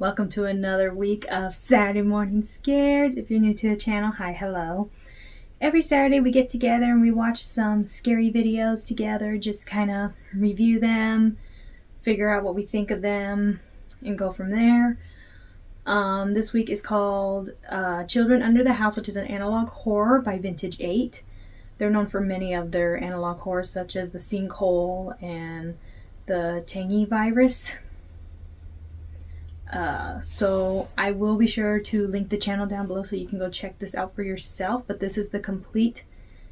Welcome to another week of Saturday Morning Scares. If you're new to the channel, hi, hello. Every Saturday we get together and we watch some scary videos together, just kind of review them, figure out what we think of them, and go from there. This week is called Children Under the House, which is an analog horror by Vintage 8. They're known for many of their analog horrors, such as the Sinkhole and the Tangy Virus. So I will be sure to link the channel down below so you can go check this out for yourself, but this is the complete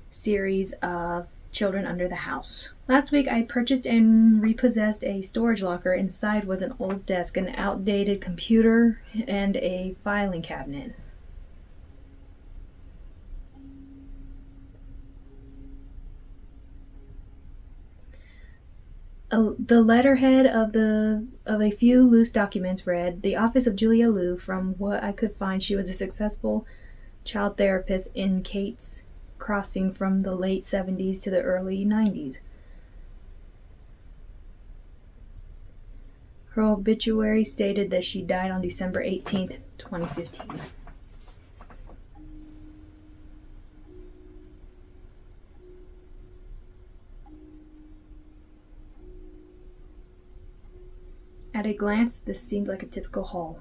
series of Children Under the House. Last week I purchased and repossessed a storage locker. Inside was an old desk, an outdated computer, and a filing cabinet. The letterhead of a few loose documents read, "The office of Julia Liu. From what I could find, she was a successful child therapist in Kate's Crossing from the late 70s to the early 90s. Her obituary stated that she died on December 18th, 2015. At a glance, this seemed like a typical haul.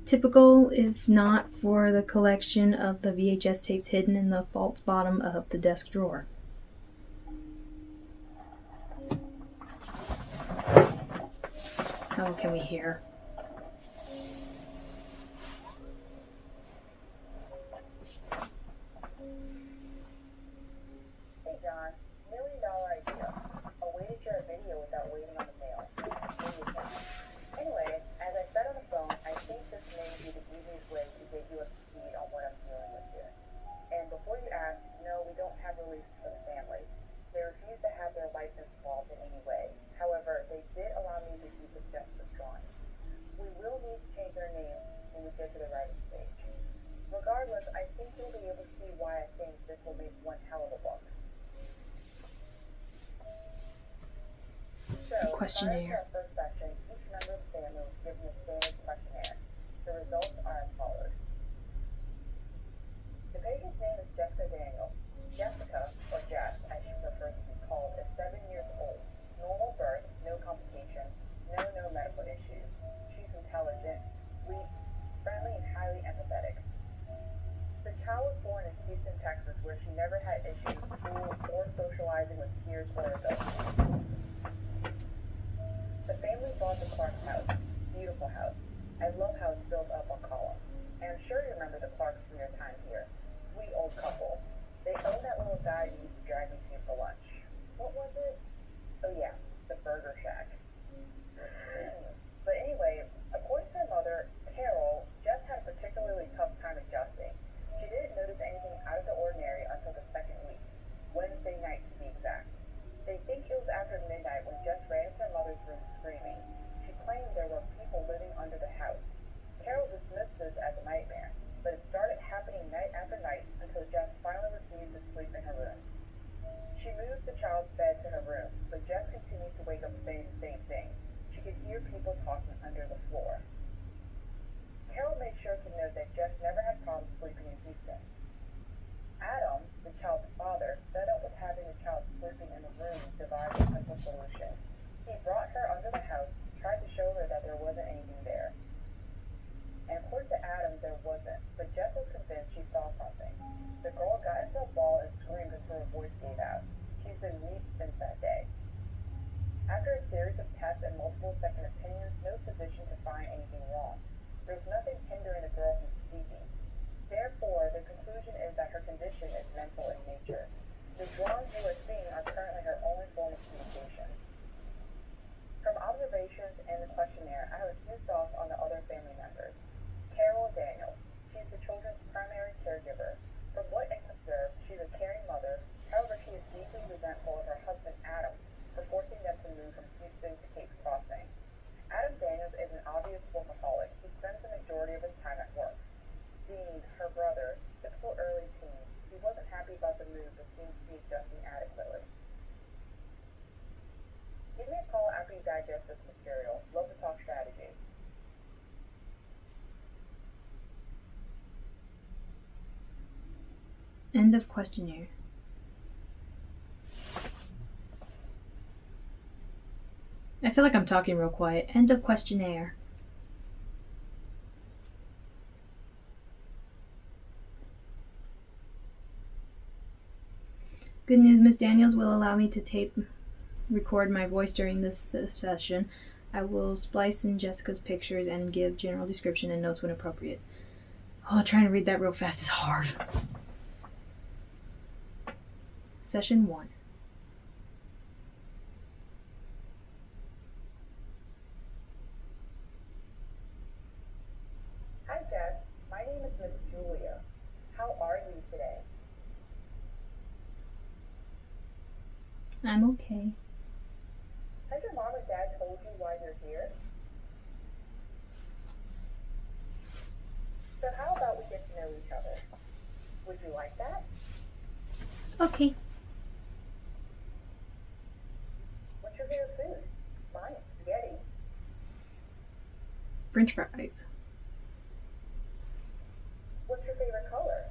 Typical, if not for the collection of the VHS tapes hidden in the false bottom of the desk drawer. How can we hear? Hey John, $1 million idea. A way to share a video without waiting on the mail. Anyway, as I said on the phone, I think this may be the easiest way to get you up to speed on what I'm dealing with here. And before you ask, no, we don't have releases for the family. They refuse to have their license involved in any way. However, they did allow me to use a justice drawing. We will need to change their names when we get to the writing stage. Regardless, I think you'll be able to see why I think this will make one hell of a book. So, Questionnaire. prior to our first session, each member of the family was given a standard questionnaire. The results are as follows. The patient's name is Jessica Daniel. Jessica, or Jess, as she prefers to be called, is 7 years old. Normal birth, no complications, no medical issues. She's intelligent, sweet, friendly, and highly empathetic. The child was born in Houston, Texas, where she never had issues with school or socializing with peers or adults. The family bought the Clark's house. Beautiful house. I love how it's built up on columns. And I'm sure you remember the Clarks from your time here. Sweet old couple. They own that little guy who used to drive me to for lunch. What was it? Oh yeah, the Burger Shack. But anyway, according to her mother, Carol, Jess had a particularly tough time adjusting. She didn't notice anything out of the ordinary until the second week, Wednesday night to be exact. They think it was after midnight when Jess ran into her mother's room screaming. She claimed there were people living under the house. End of questionnaire. I feel like I'm talking real quiet. End of questionnaire. Good news, Miss Daniels will allow me to record my voice during this session. I will splice in Jessica's pictures and give general description and notes when appropriate. Oh, trying to read that real fast is hard. Session 1. Hi, Jess. My name is Miss Julia. How are you today? I'm okay. Has your mom and dad told you why you're here? So how about we get to know each other? Would you like that? Okay. What's your favorite food? Mine is spaghetti. French fries. What's your favorite color?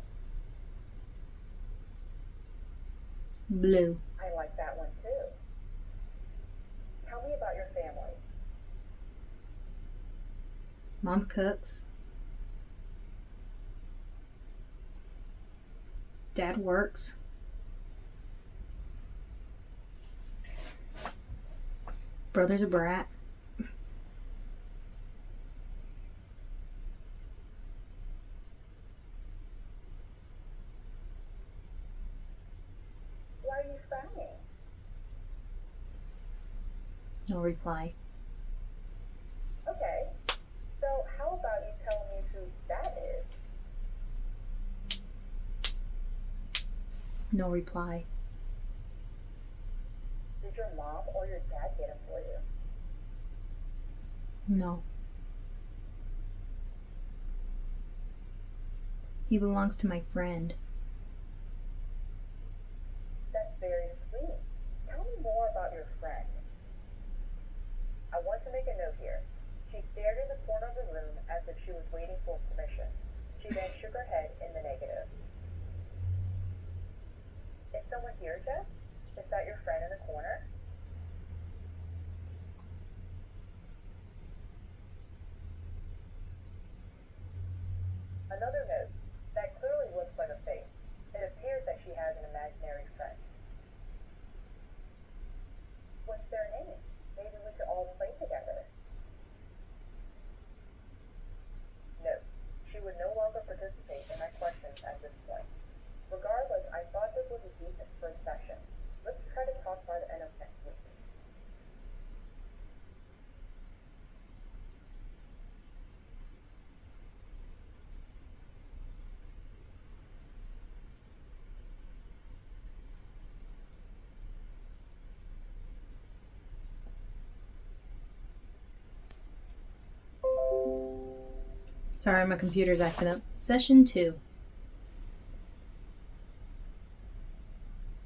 Blue. I like that one too. Tell me about your family. Mom cooks. Dad works. Brother's a brat. Why are you frowning? No reply. Okay. So how about you tell me who that is? No reply. Did your mom or your dad get him for you? No. He belongs to my friend. That's very sweet. Tell me more about your friend. I want to make a note here. She stared in the corner of the room as if she was waiting for permission. She then shook her head in the negative. Is someone here, Jess? Is that your friend in the corner? Another note. That clearly looks like a face. It appears that she has an imaginary friend. What's their name? Maybe we could all play together. No, she would no longer participate in my questions at this point. Regardless, I thought this was a decent first session. Let's try to talk by the end of next week. Sorry, my computer's acting up. Session 2.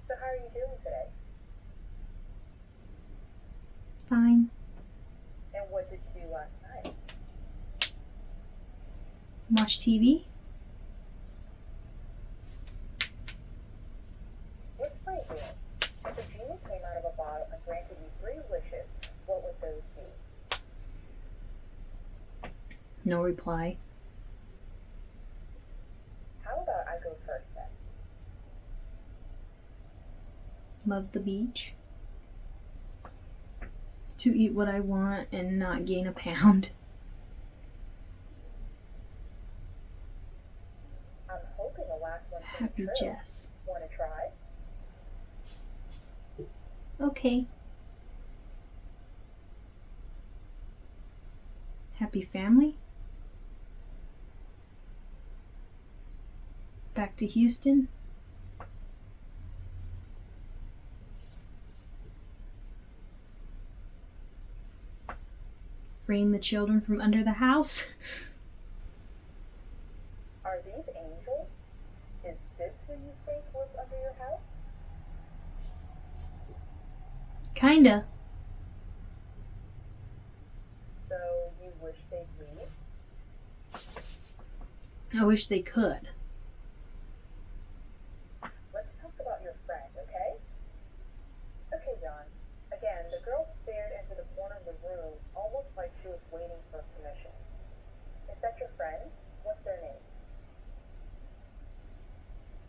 So how are you doing today? Fine. And what did you do last night? Watch TV. Let's play a game. If a genie came out of a bottle and granted you 3 wishes, what would those be? No reply. How about I go first then? Loves the beach. To eat what I want and not gain a pound. I'm hoping the last one's Happy true. Jess. Want to try? Okay. Happy family. Back to Houston. Freeing the children from under the house. Are these angels? Is this who you think lives under your house? Kinda. So you wish they'd leave? I wish they could.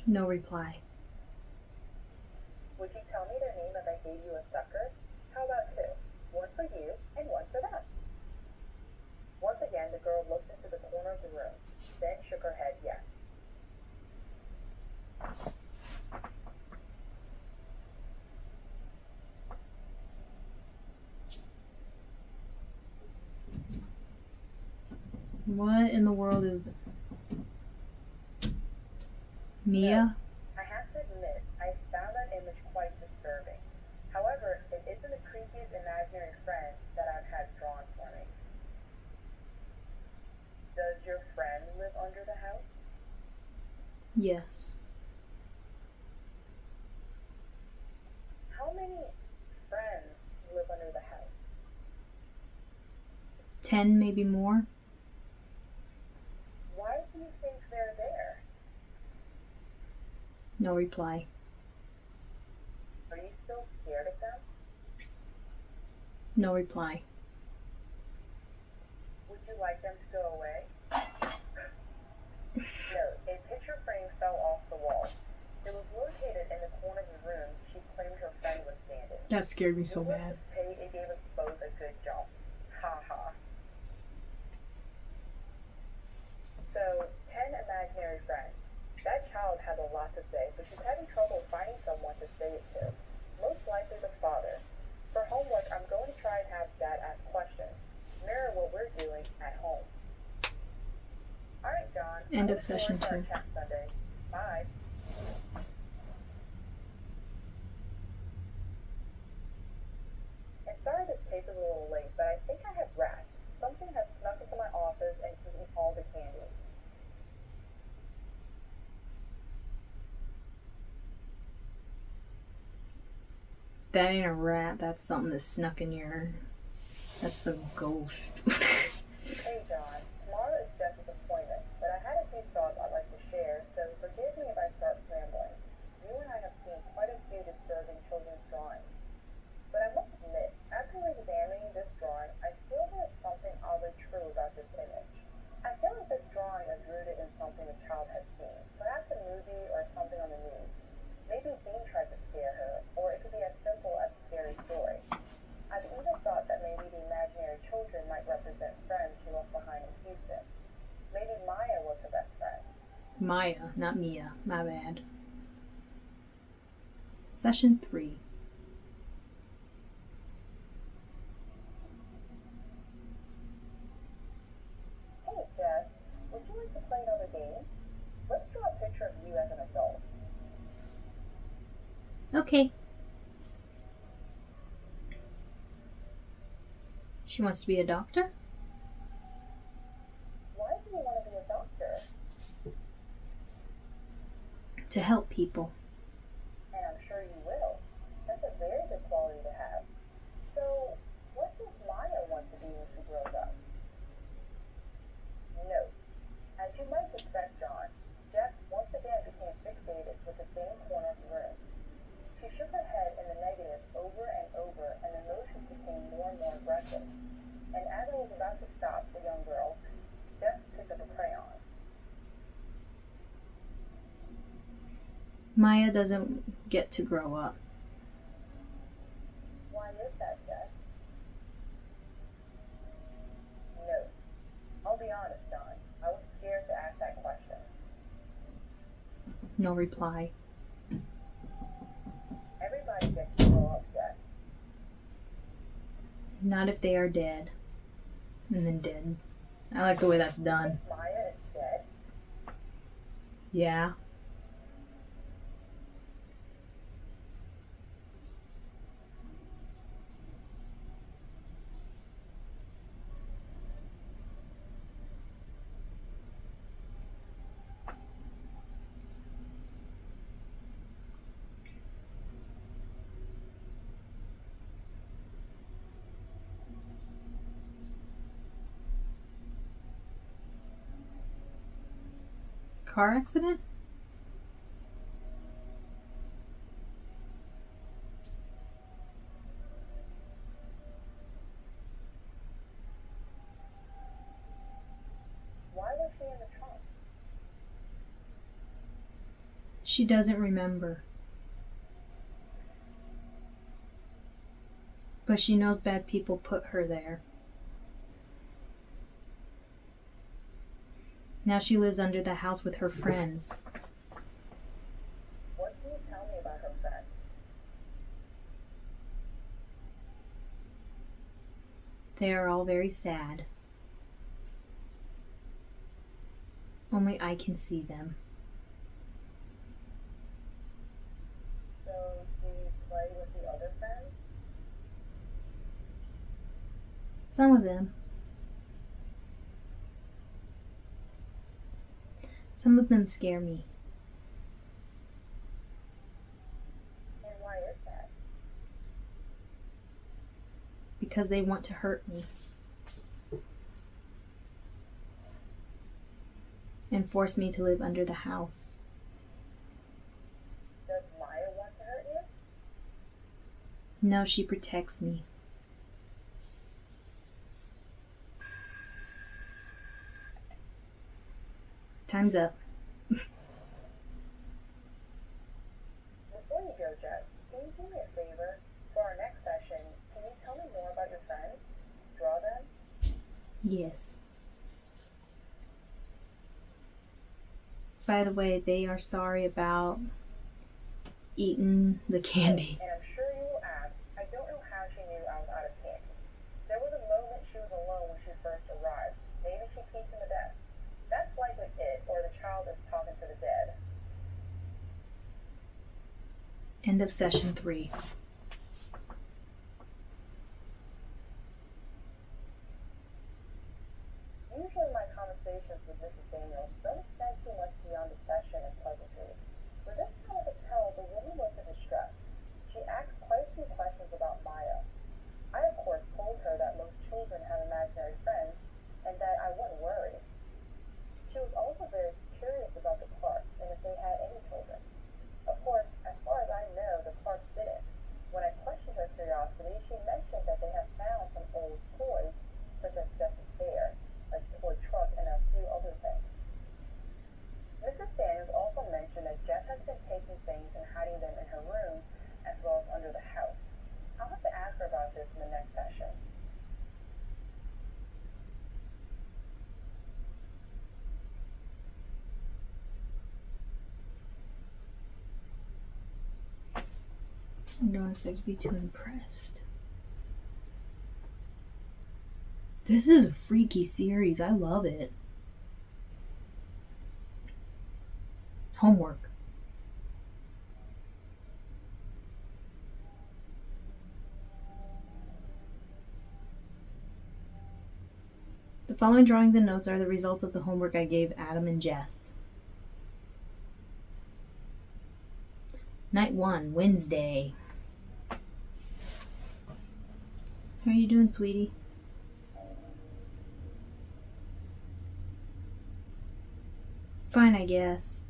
No reply. Would you tell me their name if I gave you a sucker? How about two? One for you and one for them. Once again, the girl looked into the corner of the room, then shook her head yes. What in the world is Mia? I have to admit, I found that image quite disturbing. However, it isn't the creepiest imaginary friend that I've had drawn for me. Does your friend live under the house? Yes. How many friends live under the house? 10, maybe more. Why do you think they're there? No reply. Are you still scared of them? No reply. Would you like them to go away? No, a picture frame fell off the wall. It was located in the corner of the room she claimed her friend was standing. That scared me so Needless bad. to say, it gave us both a good jump. Ha ha. So, 10 imaginary friends. That child had a lot to say, but she's having trouble finding someone to say it to. Most likely the father. For homework, I'm going to try and have Dad ask questions. Mirror what we're doing at home. Alright, John. End I of look session forward to 2. our chat Sunday. Bye. And sorry this tape is a little late, but I think I have rats. Something has snuck into my office and eaten all the candy. That ain't a rat. That's something that snuck in your... That's a ghost. Hey John, tomorrow is Jess's appointment, but I had a few thoughts I'd like to share, so forgive me if I start rambling. You and I have seen quite a few disturbing children's drawings. But I must admit, after examining this drawing, I feel there's something oddly true about this image. I feel like this drawing is rooted in something the child has seen, perhaps a movie or something on the news. Maybe Dean tried to scare her, or it could be as simple as a scary story. I've even thought that maybe the imaginary children might represent friends she left behind in Houston. Maybe Maya was her best friend. Maya, not Mia. My bad. Session 3. Hey Jess, would you like to play another game? Let's draw a picture of you as an adult. Okay. She wants to be a doctor? Why do you want to be a doctor? To help people. And I'm sure you will. That's a very good quality to have. So, what does Maya want to be when she grows up? Note, as you might suspect, John, Jess once again became fixated with the same corner of the room. She shook her head in the negative over and over, and the motions became more and more aggressive. And as I was about to stop the young girl, Jess picked up a crayon. Maya doesn't get to grow up. Why is that, Jess? No. I'll be honest, John. I was scared to ask that question. No reply. Everybody gets to grow up, Jess. Not if they are dead. And then dead. I like the way that's done. Think Maya is dead? Yeah. Car accident? Why was she in the trunk? She doesn't remember. But she knows bad people put her there. Now she lives under the house with her friends. What can you tell me about her friends? They are all very sad. Only I can see them. So, do you play with the other friends? Some of them. Some of them scare me. And why is that? Because they want to hurt me. And force me to live under the house. Does Maya want to hurt you? No, she protects me. Time's up. Before you go, Jess, can you do me a favor? For our next session, can you tell me more about your friends? Draw them? Yes. By the way, they are sorry about eating the candy. And I'm sure you will ask, I don't know how she knew I was out of candy. There was a moment she was alone when she first arrived. Maybe she peeked in the desk. That's likely it, or the child is talking to the dead. End of session 3. Usually my conversations with Mrs. Daniels don't extend too much beyond the session and pleasantries. But this time I could tell the woman was in distress. She asked quite a few questions about Maya. I, of course, told her that most children have imaginary friends and that I wouldn't worry. She was also very curious about the Clarks and if they had any children. Of course, as far as I know, the Clarks didn't. When I questioned her curiosity, she mentioned that they have found some old toys, such as Jess's bear, a toy truck, and a few other things. Mrs. Daniels also mentioned that Jess has been taking things and hiding them in her room, as well as under the house. I'll have to ask her about this in the next session. I don't expect to be too impressed. This is a freaky series. I love it. Homework. The following drawings and notes are the results of the homework I gave Adam and Jess. Night 1, Wednesday. How are you doing, sweetie? Fine, I guess.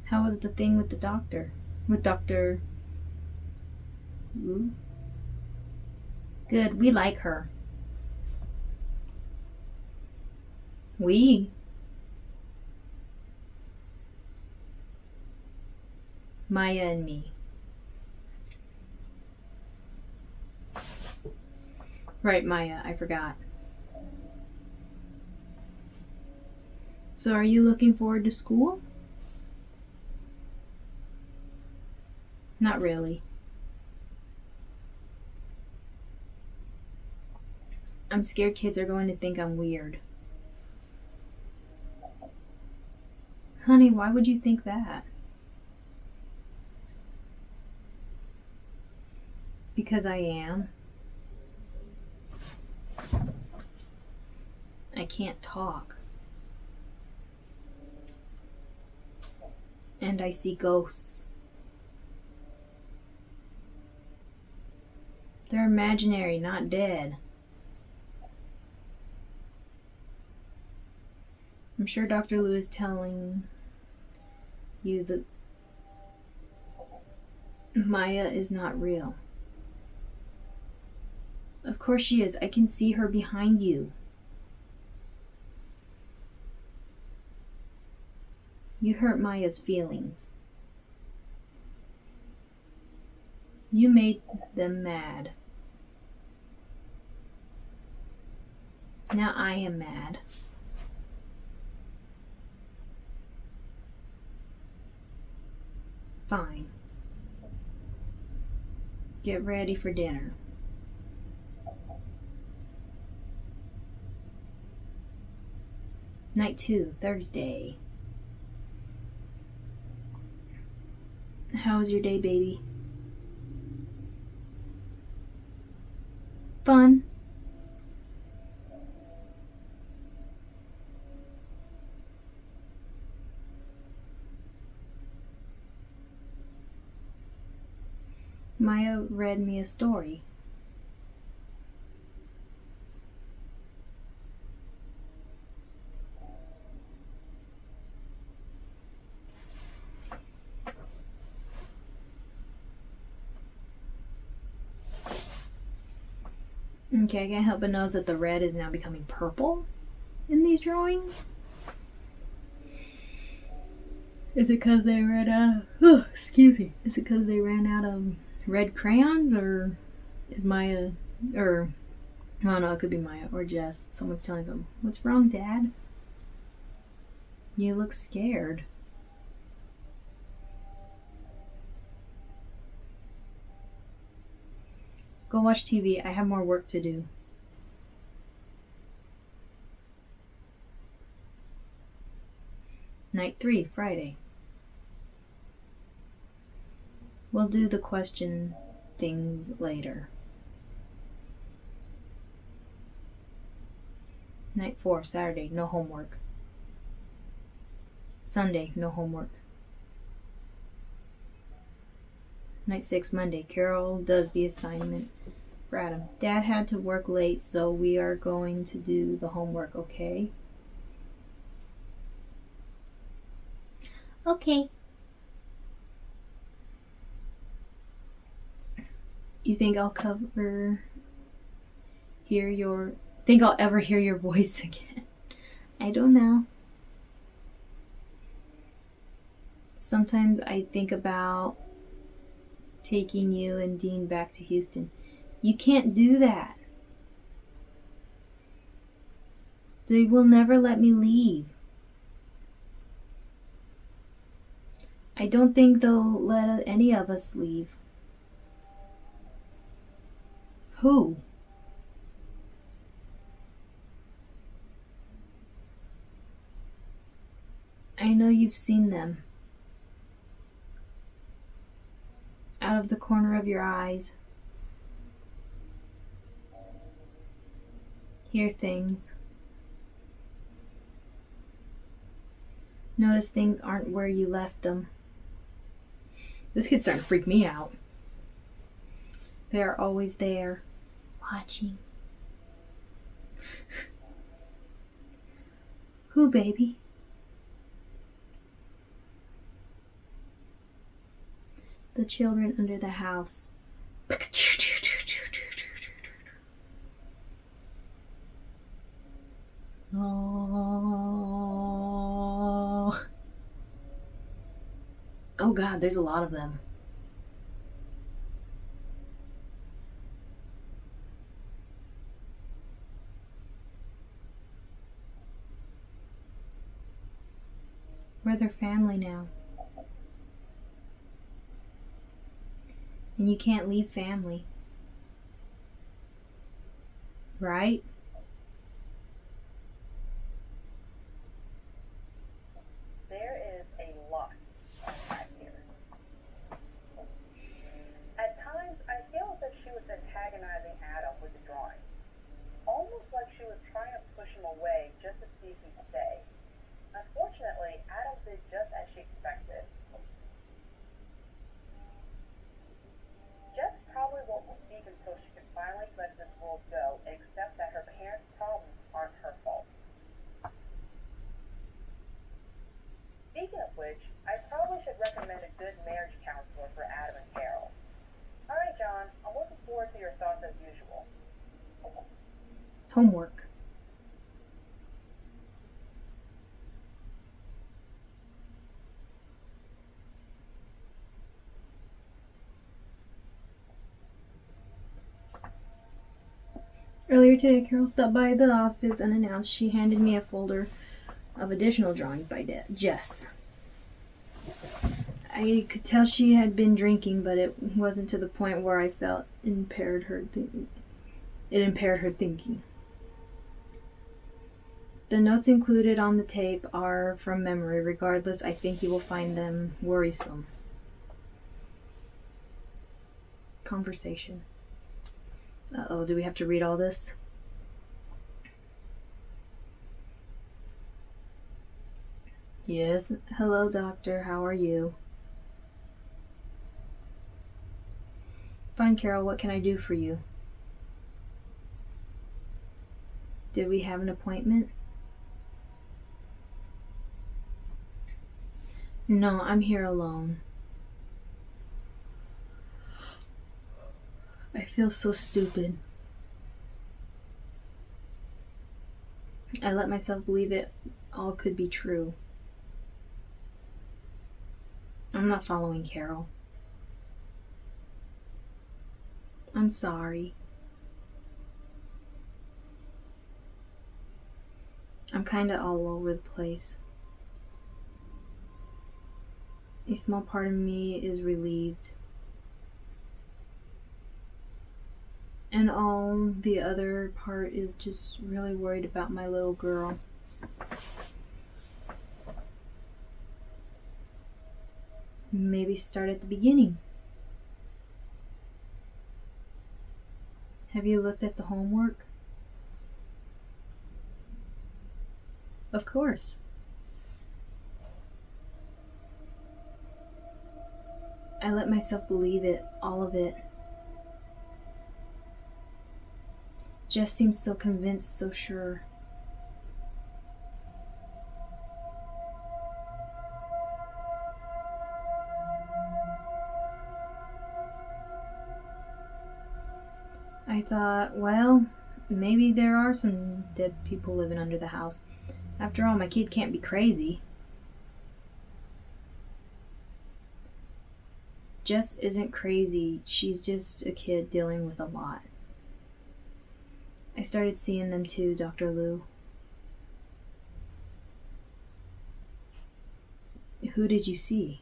How was the thing with the doctor? With Dr. Wu? Good, we like her. We? Maya and me. Right, Maya, I forgot. So are you looking forward to school? Not really. I'm scared kids are going to think I'm weird. Honey, why would you think that? Because I am. I can't talk. And I see ghosts. They're imaginary, not dead. I'm sure Dr. Lou is telling you that Maya is not real. Of course she is. I can see her behind you. You hurt Maya's feelings. You made them mad. Now I am mad. Fine. Get ready for dinner. Night 2, Thursday. How was your day, baby? Fun. Maya read me a story. Okay, I can't help but notice that the red is now becoming purple in these drawings. Is it because they ran out of... excuse me. Is it because they ran out of red crayons, or is Maya... or... oh no, it could be Maya or Jess. Someone's telling them, "What's wrong, Dad? You look scared." Go watch TV. I have more work to do. Night 3, Friday. We'll do the question things later. Night 4, Saturday. No homework. Sunday. No homework. Night 6, Monday. Carol does the assignment for Adam. Dad had to work late, so we are going to do the homework, okay? Okay. You think I'll ever hear your voice again? I don't know. Sometimes I think about taking you and Dean back to Houston. You can't do that. They will never let me leave. I don't think they'll let any of us leave. Who? I know you've seen them. Out of the corner of your eyes. Hear things. Notice things aren't where you left them. This kid's starting to freak me out. They are always there, watching. Who, baby? The children under the house. Oh. Oh God, there's a lot of them. We're their family now. And you can't leave family. Right? There is a lot unpacked here. At times, I feel as if she was antagonizing Adam with the drawing. Almost like she was trying to push him away just to see if he'd stay. Unfortunately, Adam did just as she expected. Jess probably won't speak until she can finally let this world go and accept that her parents' problems aren't her fault. Speaking of which, I probably should recommend a good marriage counselor for Adam and Carol. Alright, John, I'm looking forward to your thoughts as usual. Homework. Earlier today, Carol stopped by the office unannounced. She handed me a folder of additional drawings by Jess. I could tell she had been drinking, but it wasn't to the point where I felt it impaired her thinking. The notes included on the tape are from memory. Regardless, I think you will find them worrisome. Conversation. Uh-oh, do we have to read all this? Yes. Hello, doctor. How are you? Fine, Carol. What can I do for you? Did we have an appointment? No, I'm here alone. I feel so stupid. I let myself believe it all could be true. I'm not following Carol. I'm sorry. I'm kinda all over the place. A small part of me is relieved. And all the other part is just really worried about my little girl. Maybe start at the beginning. Have you looked at the homework? Of course. I let myself believe it, all of it. Jess seems so convinced, so sure. I thought, well, maybe there are some dead people living under the house. After all, my kid can't be crazy. Jess isn't crazy. She's just a kid dealing with a lot. I started seeing them too, Dr. Lou. Who did you see?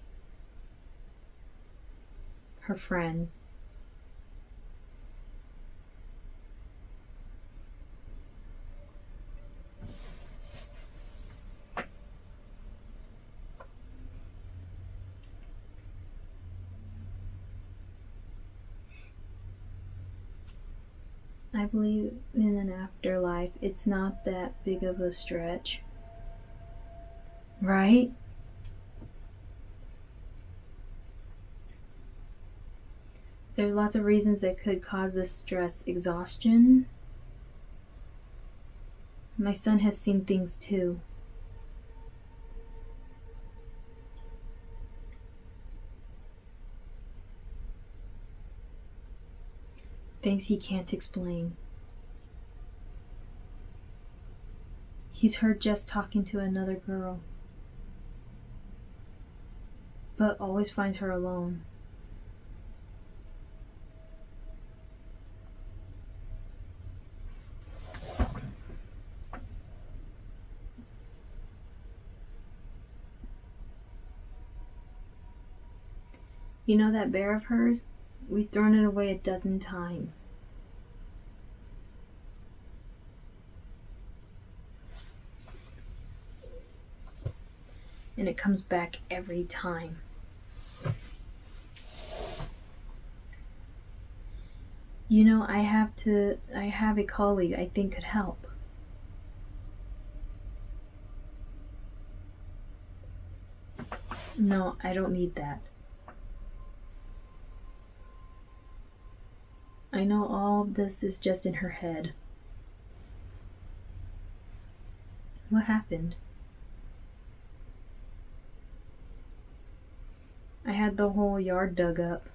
Her friends. I believe in an afterlife. It's not that big of a stretch. Right? There's lots of reasons that could cause this stress. Exhaustion. My son has seen things too. Things he can't explain. He's heard Jess talking to another girl, but always finds her alone. You know that bear of hers? We've thrown it away a dozen times. And it comes back every time. You know, I have a colleague I think could help. No, I don't need that. I know all of this is just in her head. What happened? I had the whole yard dug up.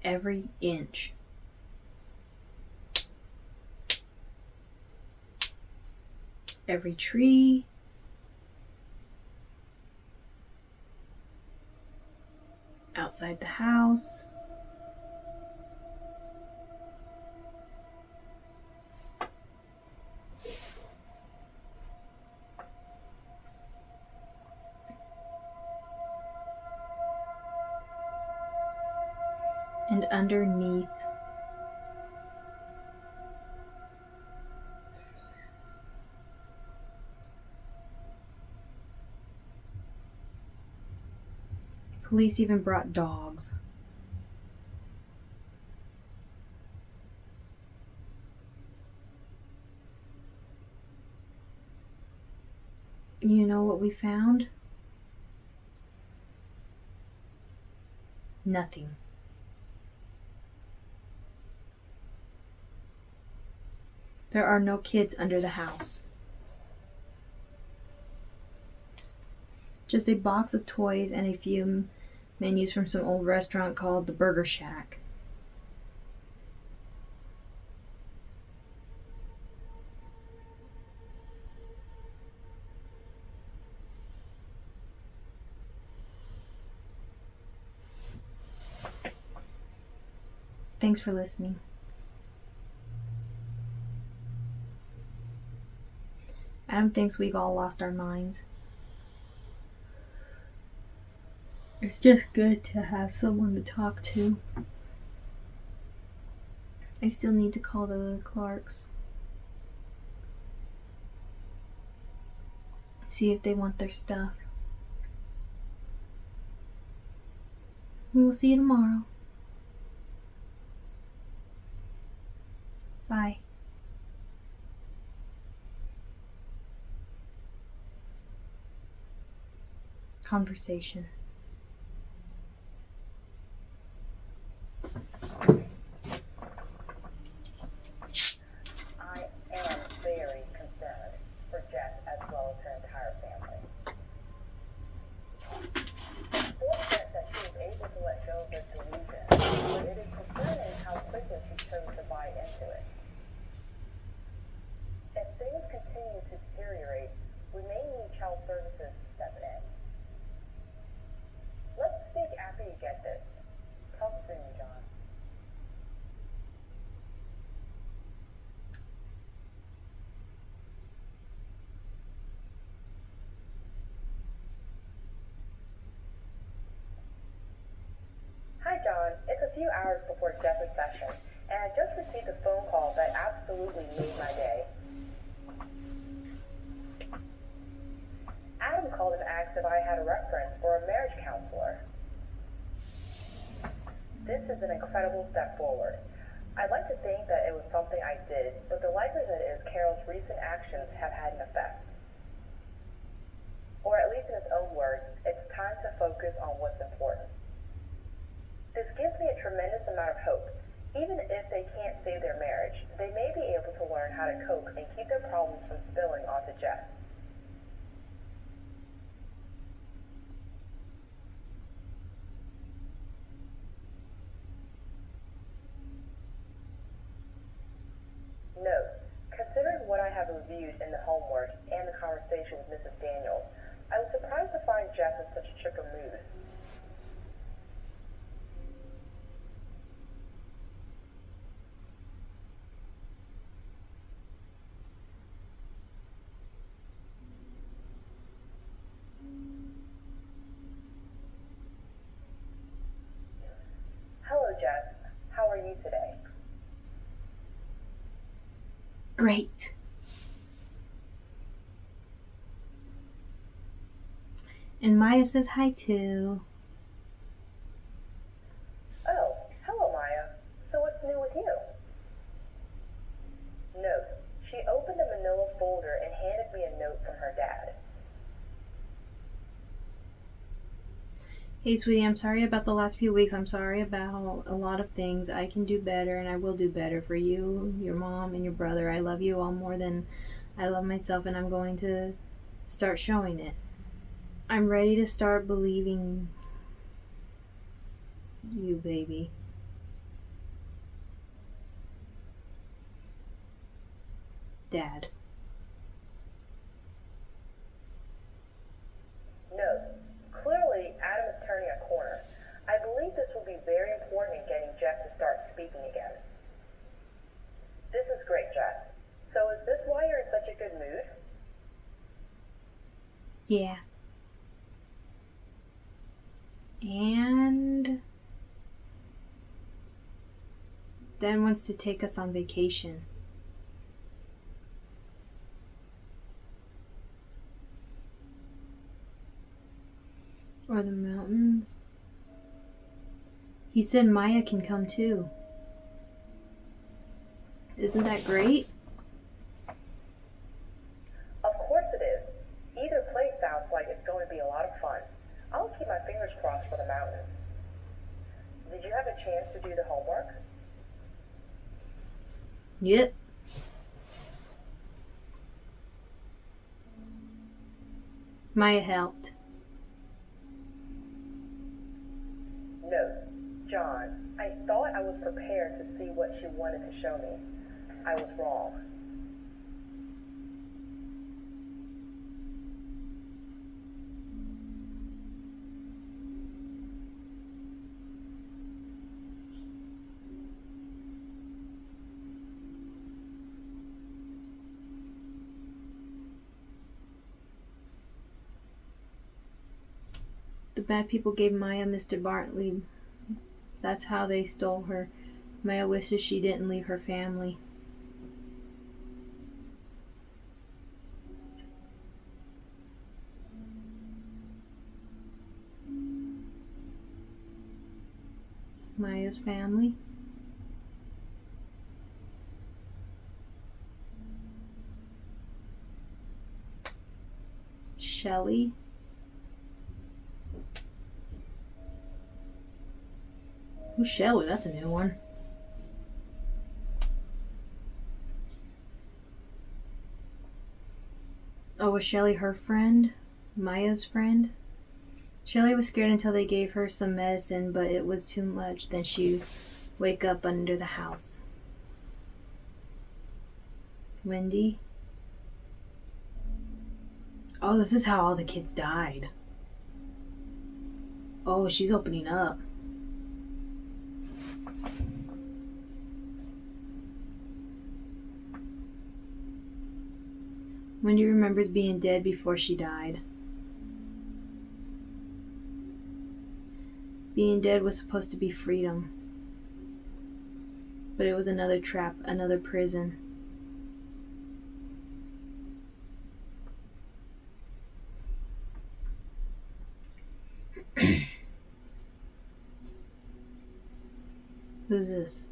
Every inch. Every tree. Outside the house. and underneath. Police even brought dogs. You know what we found? Nothing. There are no kids under the house. Just a box of toys and a few menus from some old restaurant called the Burger Shack. Thanks for listening. Adam thinks we've all lost our minds. It's just good to have someone to talk to. I still need to call the Clarks. See if they want their stuff. We will see you tomorrow. Bye. Conversation. I am very concerned for Jess as well as her entire family. It's fortunate that she was able to let go of this delusion, but it is concerning how quickly she chose to buy into it. If things continue to deteriorate, we may need child services to step in. Let's speak after you get this. Talk soon, John. Hi, John. It's a few hours before Jess's session, and I just received a phone call that absolutely made my day. Adam called and asked if I had a reference for a marriage counselor. This is an incredible step forward. I'd like to think that it was something I did, but the likelihood is Carol's recent actions have had an effect. Or at least in his own words, it's time to focus on what's important. This gives me a tremendous amount of hope. Even if they can't save their marriage, they may be able to learn how to cope and keep their problems from spilling onto Jess. Note, considering what I have reviewed in the homework and the conversation with Mrs. Daniels, I was surprised to find Jess in such a chipper mood. Hello, Jess. How are you today? Great. And Maya says hi too. Oh, hello, Maya. So what's new with you? Note, she opened a manila folder and handed me a note from her dad. Hey, sweetie, I'm sorry about the last few weeks. I'm sorry about a lot of things. I can do better, and I will do better for you, your mom, and your brother. I love you all more than I love myself, and I'm going to start showing it. I'm ready to start believing you, baby. Dad. Note, clearly Adam is turning a corner. I believe this will be very important in getting Jess to start speaking again. This is great, Jess. So is this why you're in such a good mood? Yeah. And Dad wants to take us on vacation. Or the mountains. He said Maya can come too. Isn't that great? Of course it is. Either place sounds like it's going to be a lot of fun. I'll keep my fingers crossed for the mountains. Did you have a chance to do the homework? Yep. Maya helped. No, John, I thought I was prepared to see what you wanted to show me. I was wrong. The bad people gave Maya Mr. Bartley. That's how they stole her. Maya wishes she didn't leave her family. Maya's family. Shelly. Who's Shelly? That's a new one. Oh, was Shelly her friend? Maya's friend? Shelly was scared until they gave her some medicine, but it was too much. Then she wake up under the house. Wendy. Oh, this is how all the kids died. Oh, she's opening up. Wendy remembers being dead before she died. Being dead was supposed to be freedom. But it was another trap, another prison. Who's this?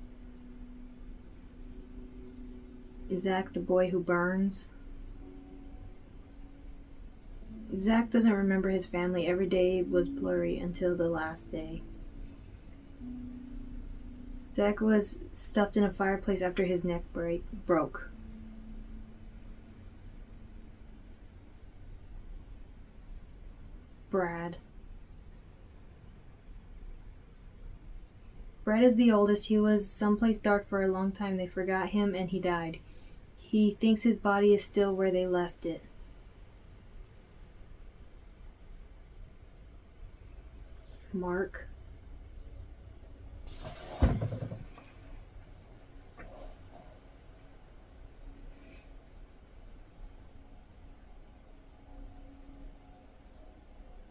Zach, the boy who burns? Zach doesn't remember his family. Every day was blurry until the last day. Zach was stuffed in a fireplace after his neck broke. Brad. Brad is the oldest. He was someplace dark for a long time. They forgot him and he died. He thinks his body is still where they left it. Mark.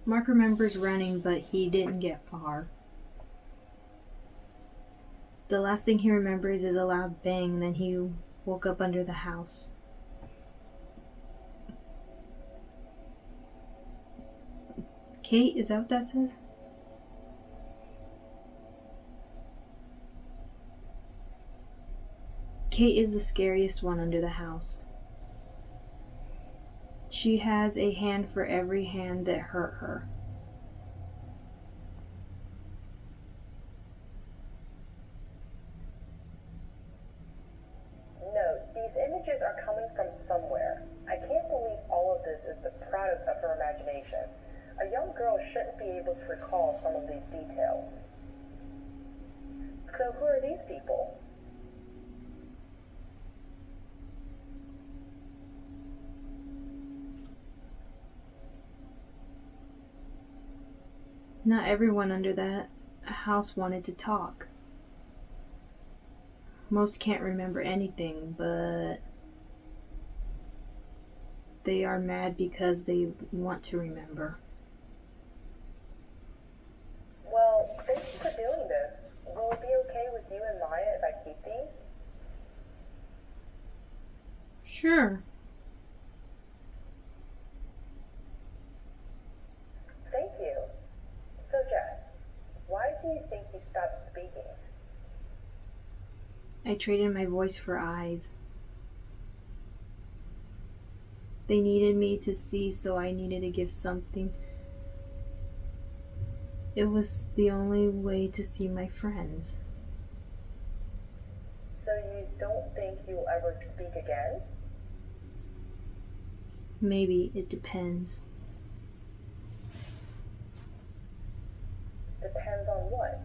Mark remembers running, but he didn't get far. The last thing he remembers is a loud bang, then he woke up under the house. Kate, is that what that says? Kate is the scariest one under the house. She has a hand for every hand that hurt her. No, these images are coming from somewhere. I can't believe all of this is the product of her imagination. A young girl shouldn't be able to recall some of these details. So who are these people? Not everyone under that house wanted to talk. Most can't remember anything, but they are mad because they want to remember. Well, thank you for doing this. Will it be okay with you and Maya if I keep these? Sure. Thank you. So, Jess, why do you think you stopped speaking? I traded my voice for eyes. They needed me to see, so I needed to give something. It was the only way to see my friends. So you don't think you'll ever speak again? Maybe. It depends. Depends on what?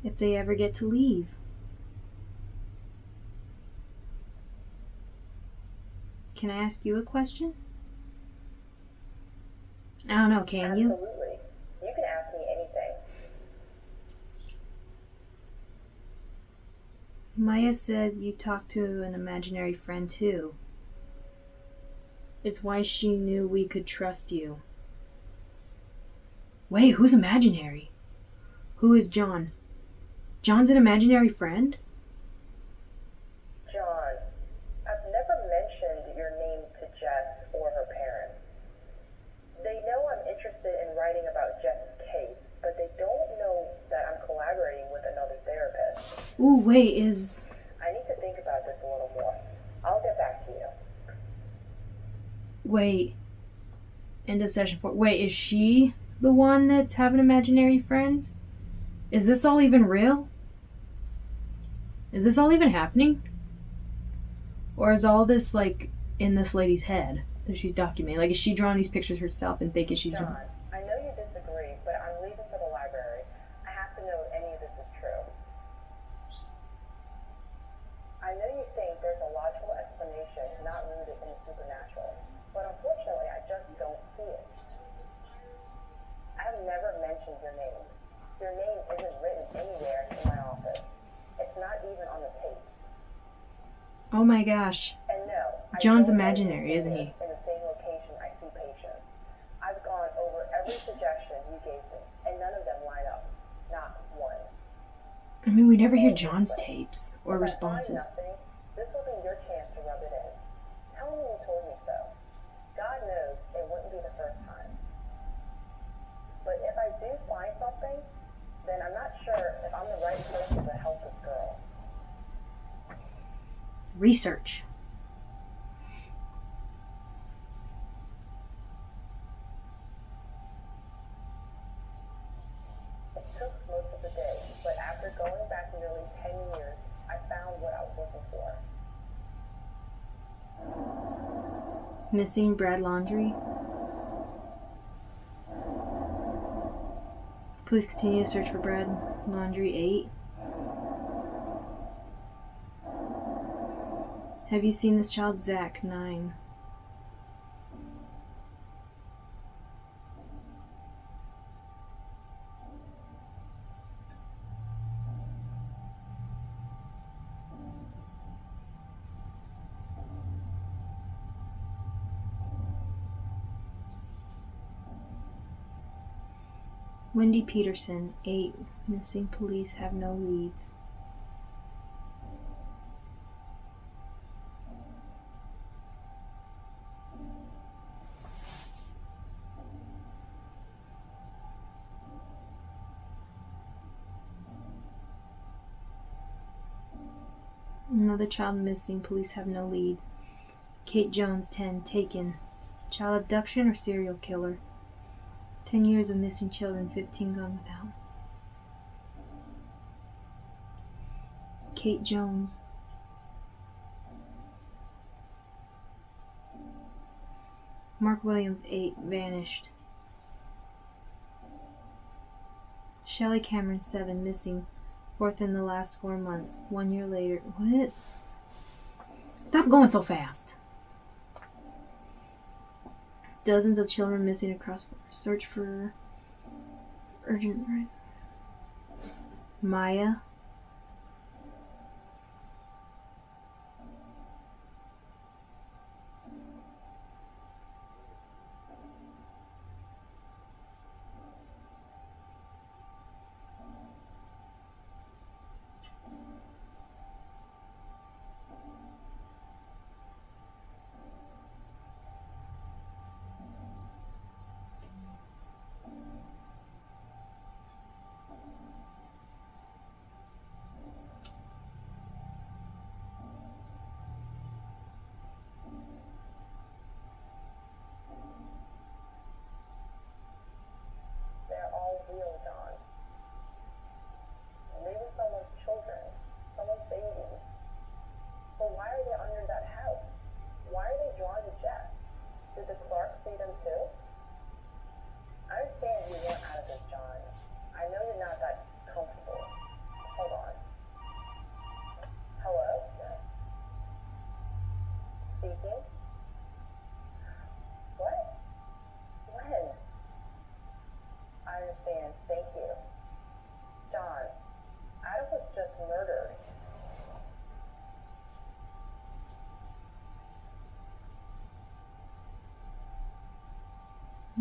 If they ever get to leave. Can I ask you a question? I don't know, can you? Absolutely. You can ask me anything. Maya said you talked to an imaginary friend too. It's why she knew we could trust you. Wait, who's imaginary? Who is John? John's an imaginary friend? John, I've never mentioned your name to Jess or her parents. They know I'm interested in writing about Jess's case, but they don't know that I'm collaborating with another therapist. Ooh, wait, is... I need to think about this a little more. I'll get back to you. Wait. End of session 4. Wait, is she the one that's having imaginary friends? Is this all even real? Is this all even happening? Or is all this, like, in this lady's head that she's documenting? Like, is she drawing these pictures herself and thinking she's John, doing... I know you disagree, but I'm leaving for the library. I have to know if any of this is true. I know you think there's a logical explanation not rooted in the supernatural, but unfortunately I just don't see it. I have never mentioned your name. Your name isn't written anywhere in my office. It's not even on the tapes. Oh my gosh. And no, John's I don't imaginary, live isn't he? in the same location I see patients. I've gone over every suggestion you gave me, and none of them line up. Not one. I mean, we never hear John's tapes or If I responses. find nothing, this wasn't your chance to rub it in. Tell me you told me so. God knows it wouldn't be the first time. But if I do find something, then I'm not sure if I'm the right person to help this girl. Research. It took most of the day, but after going back nearly 10 years, I found what I was looking for. Missing Brad Laundrie. Police continue to search for Brad Laundrie 8. Have you seen this child? Zach 9. Wendy Peterson 8. Missing police have no leads. Another child missing. Police have no leads. Kate Jones 10. Taken. Child abduction or serial killer? 10 years of missing children, 15 gone without. Kate Jones. Mark Williams 8. Vanished. Shelley Cameron 7. Missing. Fourth in the last 4 months. 1 year later. What? Stop going so fast. Dozens of children missing across search for urgent rise. Maya.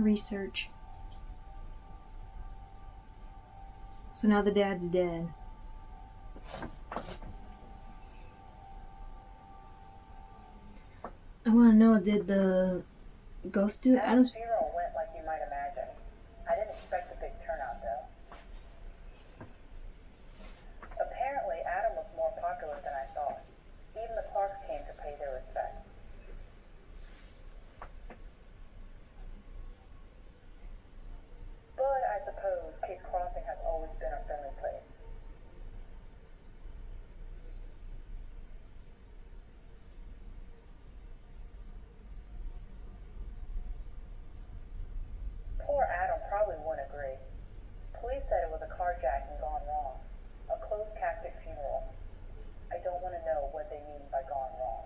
research. So now the dad's dead. I want to know, did the ghost do it? Adam's funeral went like you might imagine. I didn't expect a big turnout, though. Apparently, Adam was more popular than I thought. Even the Clarks came to pay their respects. But I suppose Cape Crossing has always been a friendly place. Poor Adam probably wouldn't agree. Police said it was a carjacking gone wrong, a closed casket funeral. I don't want to know what they mean by gone wrong.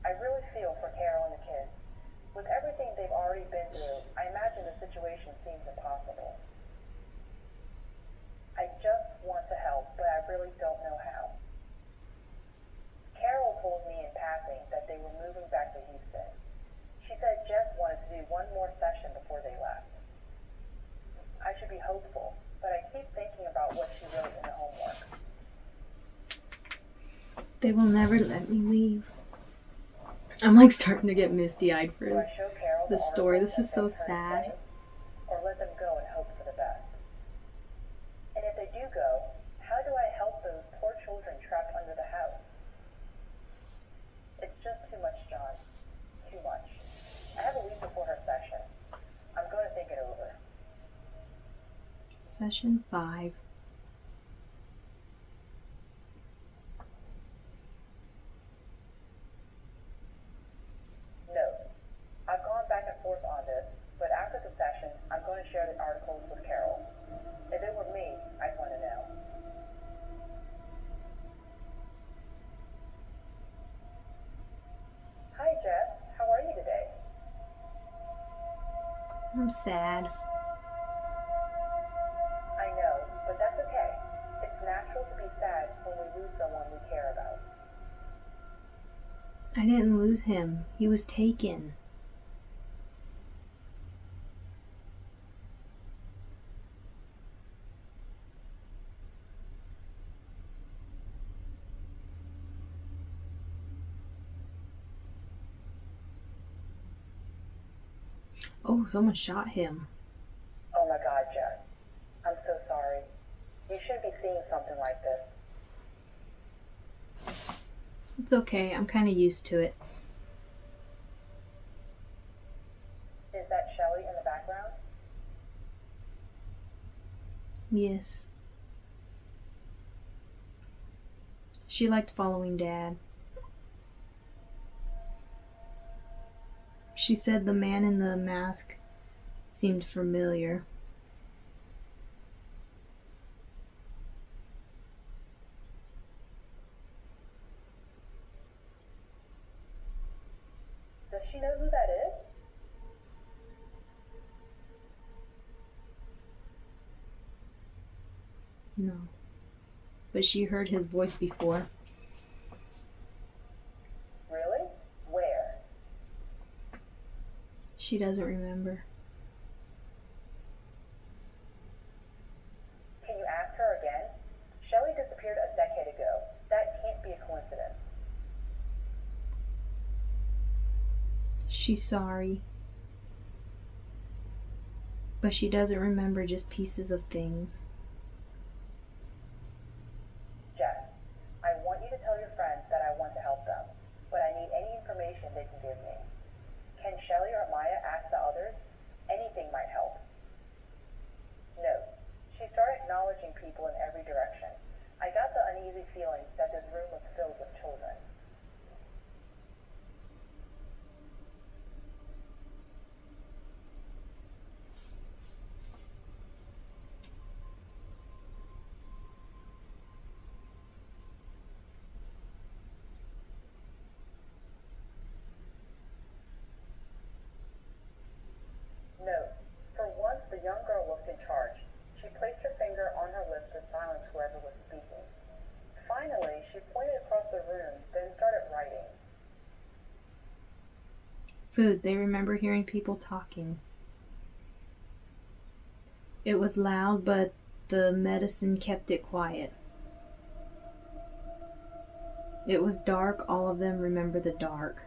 I really feel for Carol and the kids. With everything they've already been through, I imagine the situation seems impossible. I just want to help, but I really don't know how. Carol told me in passing that they were moving back to Houston. She said Jess wanted to do one more session before they left. I should be hopeful, but I keep thinking about what she wrote in the homework. They will never let me leave. I'm like starting to get misty-eyed Do for I show Carol the story. article This is and so beg her to sad. stay, or let them go and hope for the best? And if they do go, how do I help those poor children trapped under the house? It's just too much, John. Too much. I have a week before her session. I'm going to think it over. Session 5. No. I've gone back and forth on this, but after the session, I'm going to share the articles with Carol. If it were me, I'd want to know. Hi, Jess. How are you today? I'm sad. I know, but that's okay. It's natural to be sad when we lose someone we care about. I didn't lose him. He was taken. Oh, someone shot him. Oh my God, Jess. I'm so sorry. You shouldn't be seeing something like this. It's okay. I'm kind of used to it. Is that Shelley in the background? Yes. She liked following Dad. She said the man in the mask seemed familiar. Does she know who that is? No. But she heard his voice before. Really? Where? She doesn't remember. Can you ask her again? Shelley disappeared a decade ago. That can't be a coincidence. She's sorry. But she doesn't remember just pieces of things. Jess, I want you to tell your friends that I want to help them, but I need any information they can give me. Can Shelley or Maya ask the others? Anything might help. No. She started acknowledging people in every direction. I got the uneasy feeling that this room was filled with children. food. They remember hearing people talking. It was loud, but the medicine kept it quiet. It was dark. All of them remember the dark.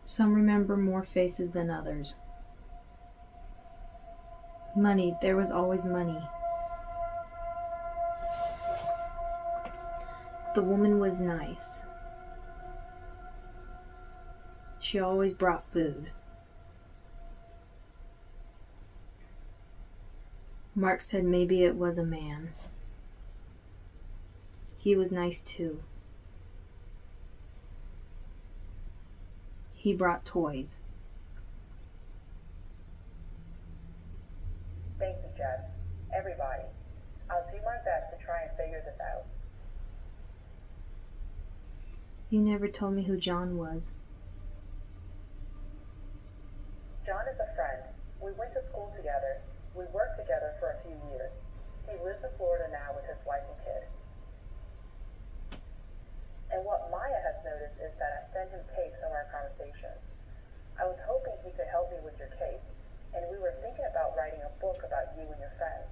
Some remember more faces than others. Money. There was always money. The woman was nice. She always brought food. Mark said maybe it was a man. He was nice too. He brought toys. Thank you, Jess. Everybody. I'll do my best to try and figure this out. You never told me who John was. John is a friend. We went to school together. We worked together for a few years. He lives in Florida now with his wife and kid. And what Maya has noticed is that I send him tapes of our conversations. I was hoping he could help me with your case, and we were thinking about writing a book about you and your friends.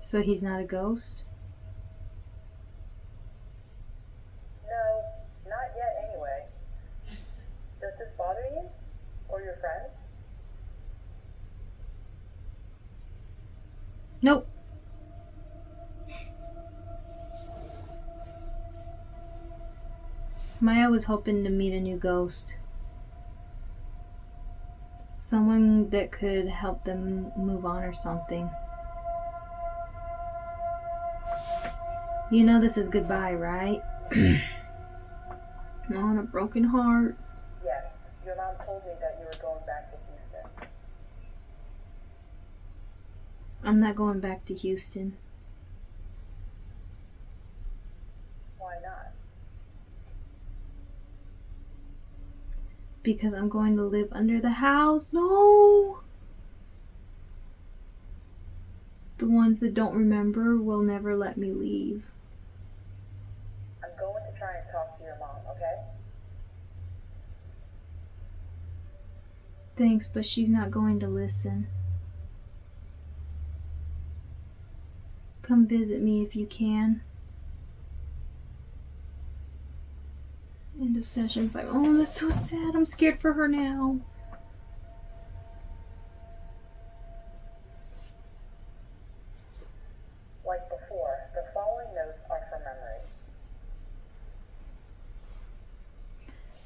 So he's not a ghost? No, not yet anyway. Does this bother you? Or your friends? Nope. Maya was hoping to meet a new ghost. Someone that could help them move on or something. You know this is goodbye, right? On a broken heart. Yes, your mom told me that you were going back to Houston. I'm not going back to Houston. Why not? Because I'm going to live under the house. No! The ones that don't remember will never let me leave. I'm going to try and talk to your mom, okay? Thanks, but she's not going to listen. Come visit me if you can. End of session 5. Oh, that's so sad. I'm scared for her now. Like before, the following notes are from memory.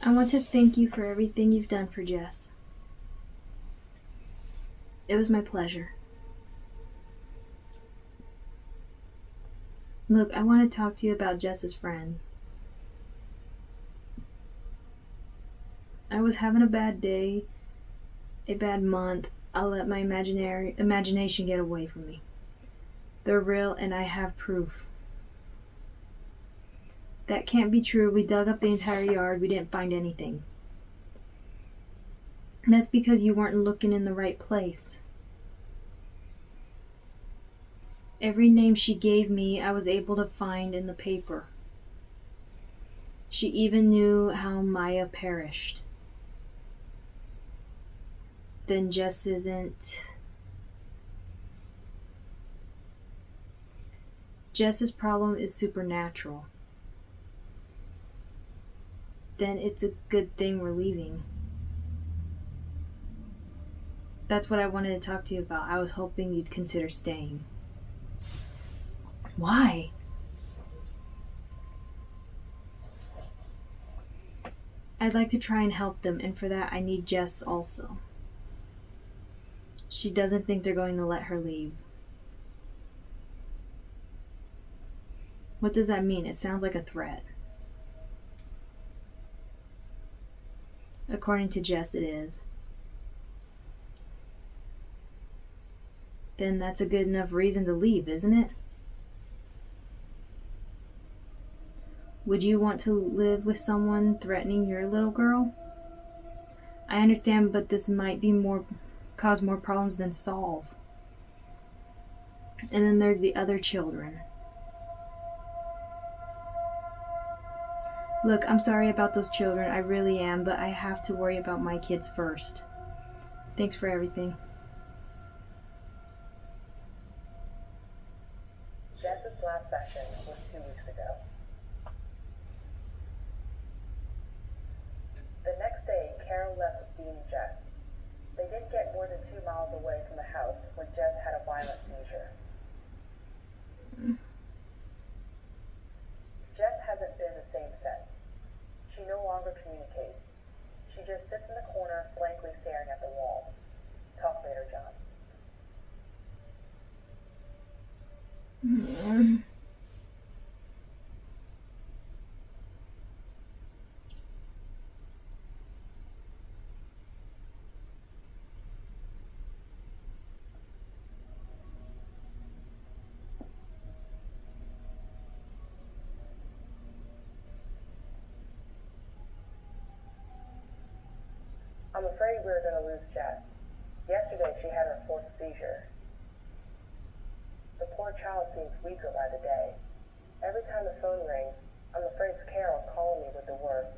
I want to thank you for everything you've done for Jess. It was my pleasure. Look, I want to talk to you about Jess's friends. I was having a bad day, a bad month. I'll let my imagination get away from me. They're real and I have proof. That can't be true. We dug up the entire yard. We didn't find anything. That's because you weren't looking in the right place. Every name she gave me, I was able to find in the paper. She even knew how Maya perished. Then Jess isn't. Jess's problem is supernatural. Then it's a good thing we're leaving. That's what I wanted to talk to you about. I was hoping you'd consider staying. Why? I'd like to try and help them, and for that I need Jess also. She doesn't think they're going to let her leave. What does that mean? It sounds like a threat. According to Jess, it is. Then that's a good enough reason to leave, isn't it? Would you want to live with someone threatening your little girl? I understand, but this might be cause more problems than solve. And then there's the other children. Look, I'm sorry about those children. I really am, but I have to worry about my kids first. Thanks for everything. Jess's last session was 2 weeks ago. The next day, Carol left with Dean and Jess. They didn't get more than 2 miles away from the house when Jess had a violent seizure. Jess hasn't been the same since. She no longer communicates. She just sits in the corner, blankly staring at the wall. Talk later, John. I'm afraid we're going to lose Jess. Yesterday she had her 4th seizure. The poor child seems weaker by the day. Every time the phone rings, I'm afraid it's Carol calling me with the worst.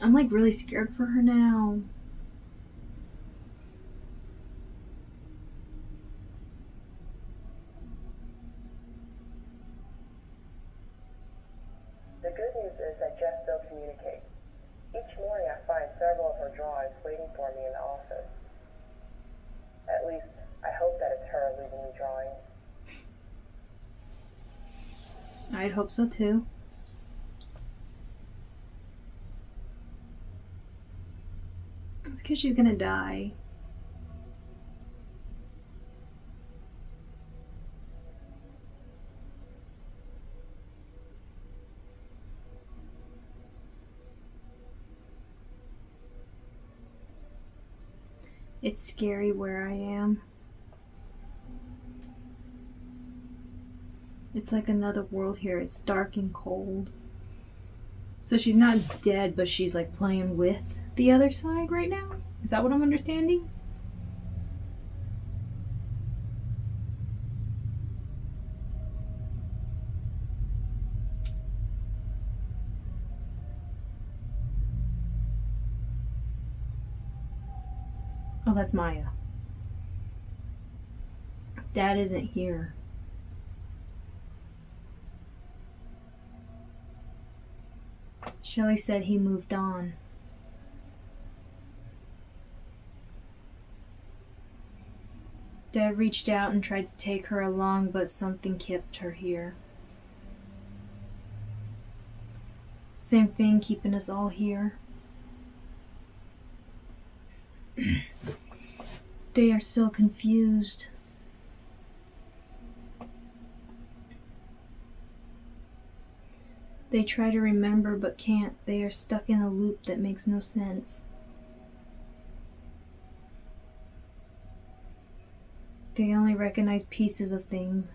I'm like really scared for her now. The good news is that Jess still communicates. Each morning I find several of her drawings waiting for me in the office. At least, I hope that it's her leaving me drawings. I'd hope so too. It's because she's gonna die. It's scary where I am. It's like another world here. It's dark and cold. So she's not dead, but she's like playing with the other side right now? Is that what I'm understanding? Oh, that's Maya. Dad isn't here. Shelly said he moved on. Dad reached out and tried to take her along, but something kept her here. Same thing keeping us all here. They are so confused. They try to remember but can't. They are stuck in a loop that makes no sense. They only recognize pieces of things.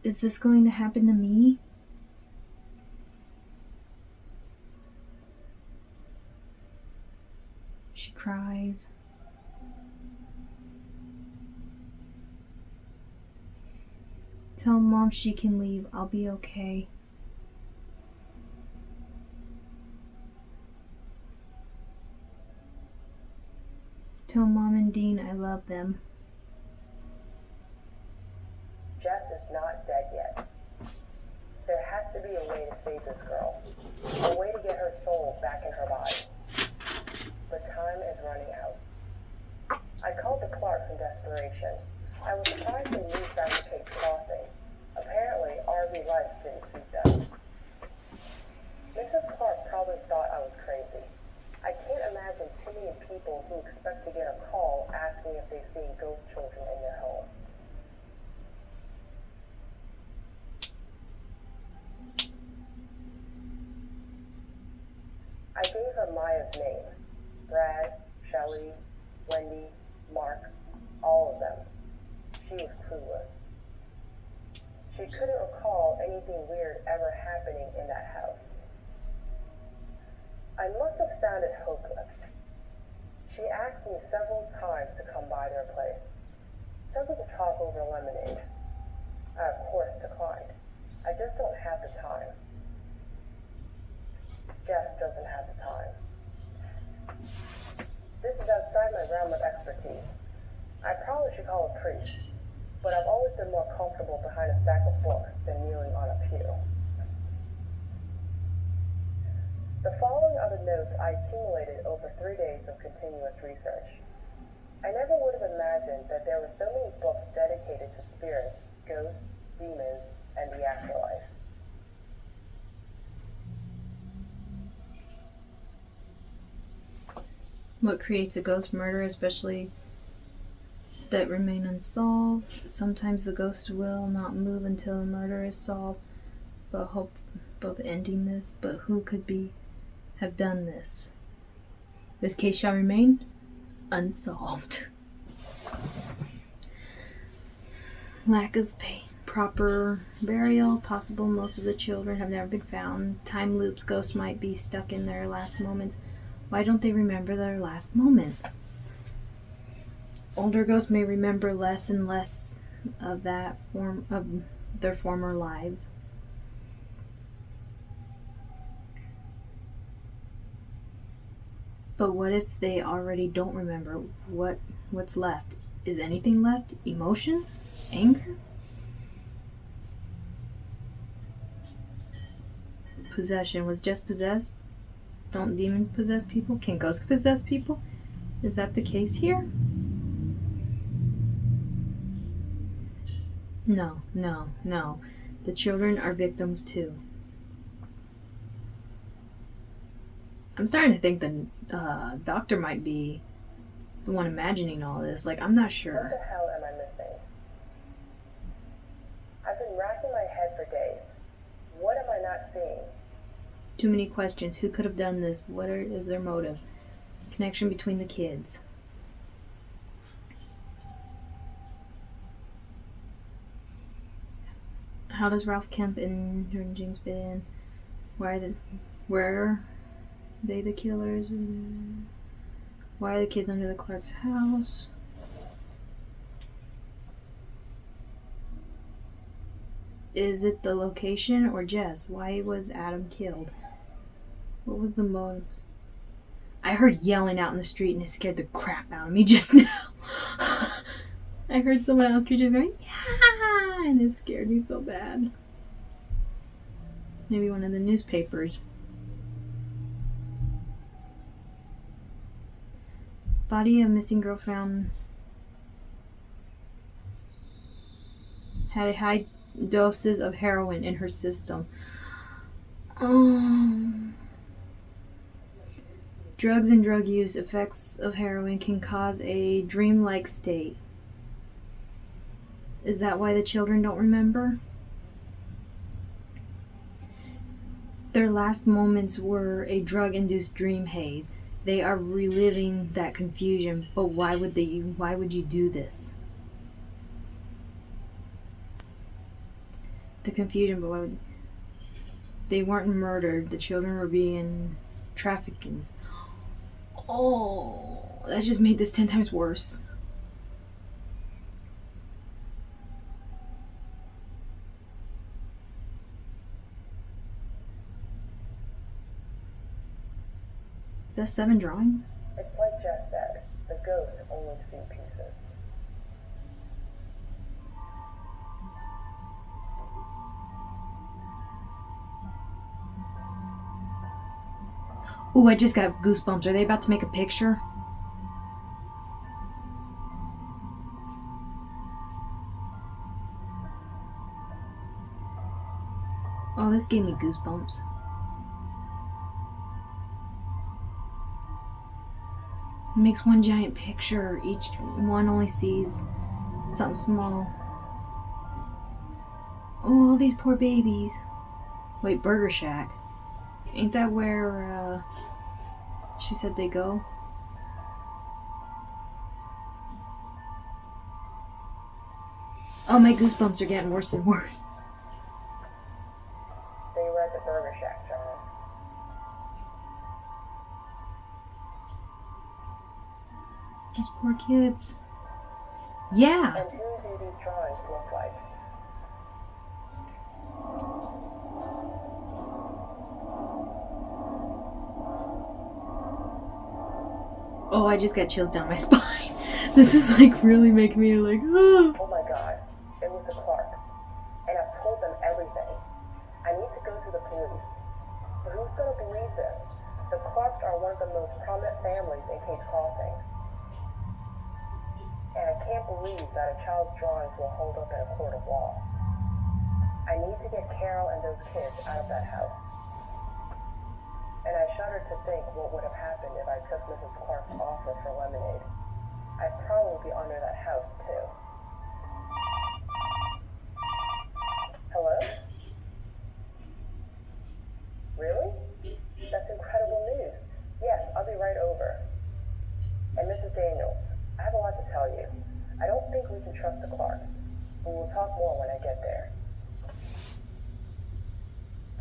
Is this going to happen to me? She cries. Tell Mom she can leave. I'll be okay. Tell Mom and Dean I love them. Jess is not dead yet. There has to be a way to save this girl. A way to get her soul back in her body. But time is running out. I called the Clarks in desperation. I was surprised they knew Fabricate Crossing. Apparently, RV Life didn't suit them. Mrs. Clark probably thought I was crazy. I can't imagine too many people who expect to get a call asking if they've seen ghost children in their home. I gave her Maya's name. Brad, Shelley, Wendy, Mark, all of them. She was clueless. She couldn't recall anything weird ever happening in that house. I must have sounded hopeless. She asked me several times to come by their place, simply to talk over lemonade. I, of course, declined. I just don't have the time. Jess doesn't have the time. This is outside my realm of expertise. I probably should call a priest, but I've always been more comfortable behind a stack of books than kneeling on a pew. The following are the notes I accumulated over 3 days of continuous research. I never would have imagined that there were so many books dedicated to spirits, ghosts, demons, and the afterlife. What creates a ghost murder, especially that remain unsolved? Sometimes the ghost will not move until the murder is solved, but hope of ending this. But who could have done this? This case shall remain unsolved. Lack of proper burial. Possible most of the children have never been found. Time loops. Ghosts might be stuck in their last moments. Why don't they remember their last moments? Older ghosts may remember less and less of that form of their former lives. But what if they already don't remember? What's left? Is anything left? Emotions? Anger? Possession. Was just possessed? Don't demons possess people? Can ghosts possess people? Is that the case here? No. The children are victims too. I'm starting to think the doctor might be the one imagining all this. Like, I'm not What sure. the hell am I missing? I've been racking my head for days. What am I not seeing? Too many questions. Who could have done this? Is their motive? Connection between the kids. How does Ralph Kemp and Jordan James fit in? Where are they the killers? Why are the kids under the Clark's house? Is it the location or Jess? Why was Adam killed? What was the motives? I heard yelling out in the street and it scared the crap out of me just now. I heard someone else just going, yeah, and it scared me so bad. Maybe one of the newspapers. Body of missing girl found had high doses of heroin in her system. Drugs and drug use effects of heroin can cause a dreamlike state. Is that why the children don't remember? Their last moments were a drug-induced dream haze. They are reliving that confusion, but why would you do this? The confusion, but why would they weren't murdered? The children were being trafficked. Oh, that just made this 10 times worse. Is that 7 drawings? It's like Jess said, the ghosts only see pieces. Ooh, I just got goosebumps. Are they about to make a picture? Oh, this gave me goosebumps. It makes one giant picture. Each one only sees something small. Oh, all these poor babies. Wait, Burger Shack. Ain't that where, she said they go? Oh, my goosebumps are getting worse and worse. They were at the Burger Shack, John. Those poor kids. Yeah. And who do these drawings look like? Oh, I just got chills down my spine. This is like really making me like, oh. Oh my God, it was the Clarks. And I've told them everything. I need to go to the police. But who's going to believe this? The Clarks are one of the most prominent families in Kate's Crossing. And I can't believe that a child's drawings will hold up in a court of law. I need to get Carol and those kids out of that house. And I shudder to think what would have happened if I took Mrs. Clark's offer for lemonade. I'd probably be under that house, too. Hello? Really? That's incredible news. Yes, I'll be right over. And Mrs. Daniels, I have a lot to tell you. I don't think we can trust the Clarks. We will talk more when I get there.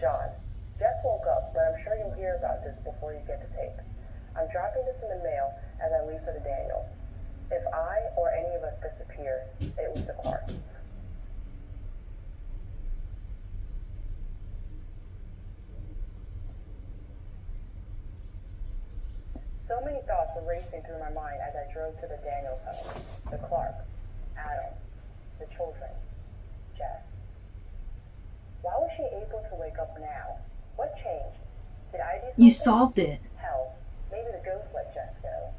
John, Jess woke up, but I'm sure you'll hear about this before you get the tape. I'm dropping this in the mail as I leave for the Daniels. If I or any of us disappear, it was the Clarks. So many thoughts were racing through my mind as I drove to the Daniels home. The Clarks, Adam, the children, Jess. Why was she able to wake up now? What changed? Did I do something? You solved it. Hell, maybe the ghost let Jess go.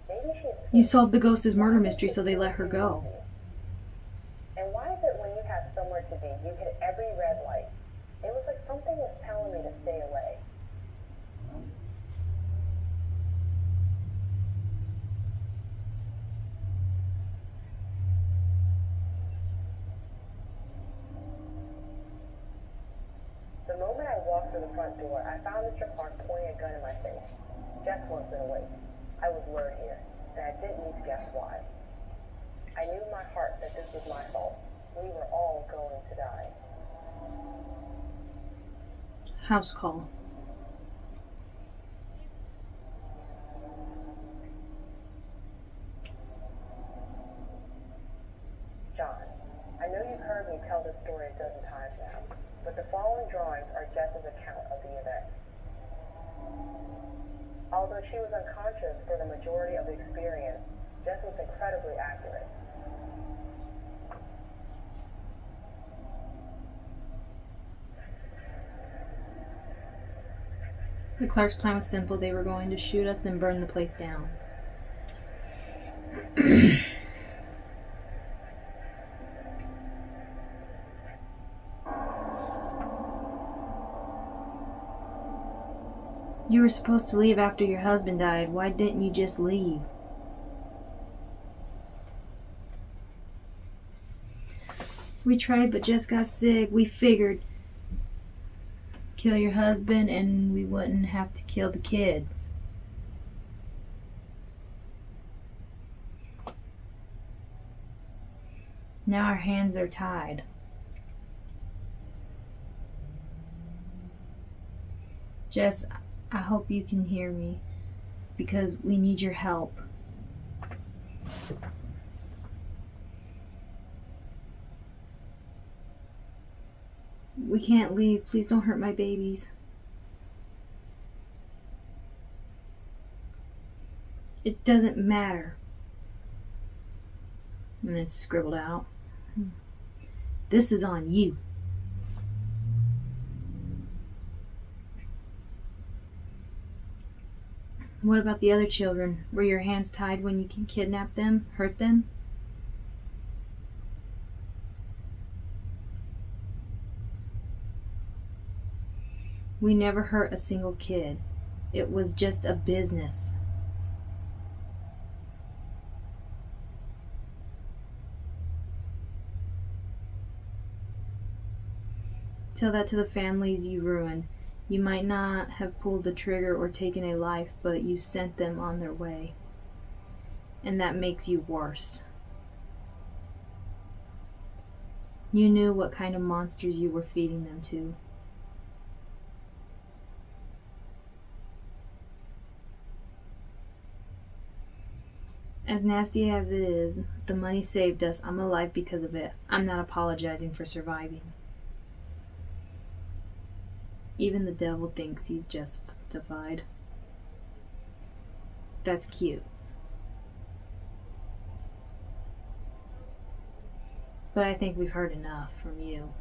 Maybe she escaped. You solved the ghost's murder mystery, so they let her go. And why is it when you have somewhere to be, you hit every red light? It was like something was telling me to stay away. The moment I walked through the front door, I found Mr. Clark pointing a gun in my face. Jess wasn't awake. I was lured here, and I didn't need to guess why. I knew in my heart that this was my fault. We were all going to die. House call. John, I know you've heard me tell this story a dozen times now, but the following drawings are Jess's account of the event. Although she was unconscious for the majority of the experience, Jess was incredibly accurate. The Clark's plan was simple. They were going to shoot us, then burn the place down. You were supposed to leave after your husband died. Why didn't you just leave? We tried, but Jess got sick. We figured kill your husband and we wouldn't have to kill the kids. Now our hands are tied. Jess, I hope you can hear me because we need your help. We can't leave. Please don't hurt my babies. It doesn't matter. And it's scribbled out. This is on you. What about the other children? Were your hands tied when you can kidnap them, hurt them? We never hurt a single kid. It was just a business. Tell that to the families you ruined. You might not have pulled the trigger or taken a life, but you sent them on their way. And that makes you worse. You knew what kind of monsters you were feeding them to. As nasty as it is, the money saved us. I'm alive because of it. I'm not apologizing for surviving. Even the devil thinks he's justified. That's cute. But I think we've heard enough from you.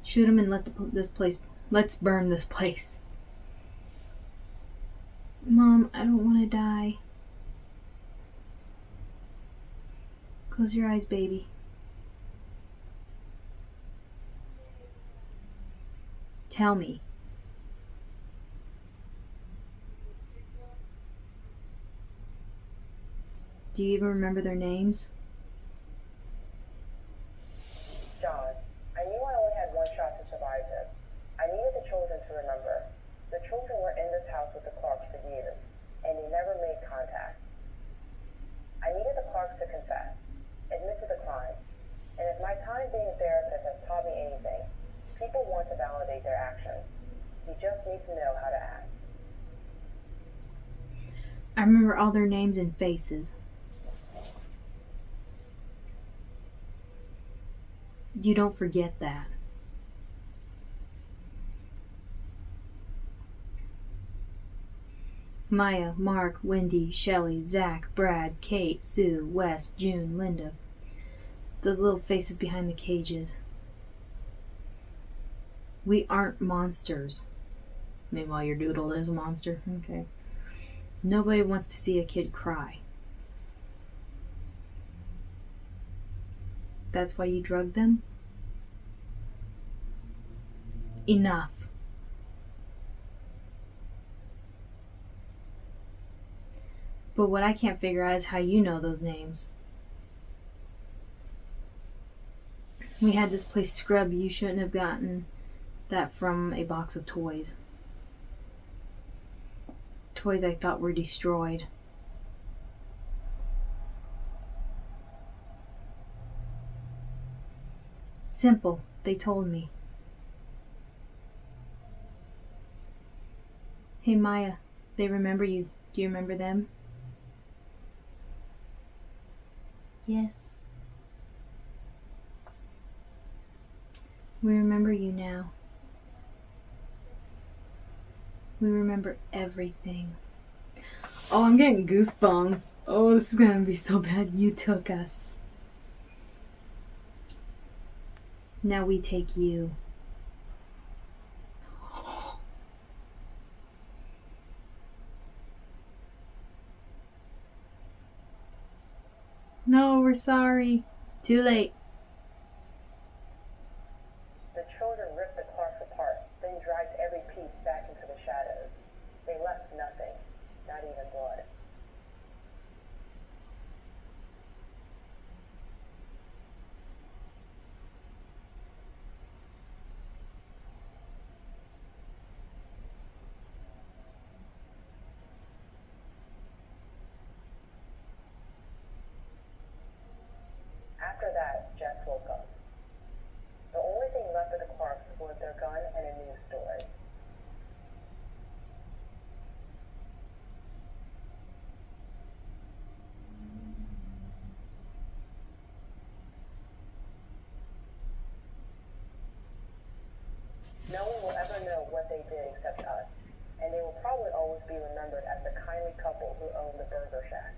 Shoot him and let's burn this place. Mom, I don't want to die. Close your eyes, baby. Tell me. Do you even remember their names? John, I knew I only had one shot to survive this. I needed the children to remember. The children were in this house with the Clarks for years, and they never made contact. I needed the Clarks to confess, admit to the crime, and if my time being a therapist has taught me anything, people want to validate their actions. You just need to know how to act. I remember all their names and faces. You don't forget that. Maya, Mark, Wendy, Shelley, Zach, Brad, Kate, Sue, Wes, June, Linda. Those little faces behind the cages. We aren't monsters. Meanwhile, your doodle is a monster. Okay. Nobody wants to see a kid cry. That's why you drugged them? Enough. But what I can't figure out is how you know those names. We had this place scrubbed. You shouldn't have gotten that from a box of toys. Toys I thought were destroyed. Simple, they told me. Hey Maya, they remember you. Do you remember them? Yes. We remember you now. We remember everything. Oh, I'm getting goosebumps. Oh, this is gonna be so bad. You took us. Now we take you. No, we're sorry. Too late. The children ripped the Clarks apart, then dragged every piece back into the shadows. They left nothing, not even blood. After that, Jess woke up. The only thing left of the Clarks was their gun and a news story. No one will ever know what they did except us, and they will probably always be remembered as the kindly couple who owned the Burger Shack.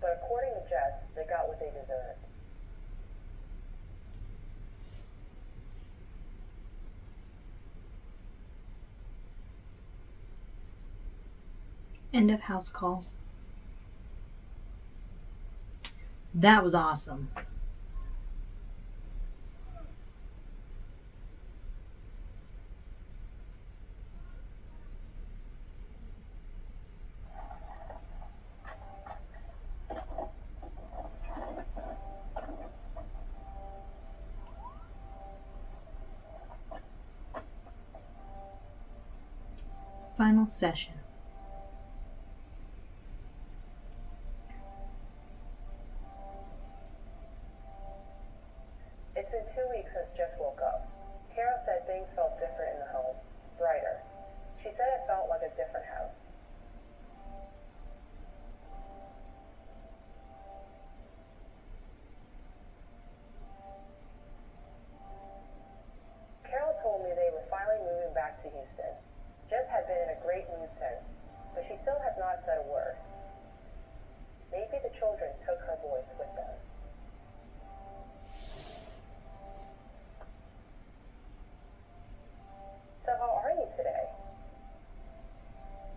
But according to Jess, they got what they deserved. End of house call. That was awesome. Final session. It's been 2 weeks since Jess woke up. Kara said things felt different in the home, brighter. She great mood since, but she still has not said a word. Maybe the children took her voice with them. So how are you today?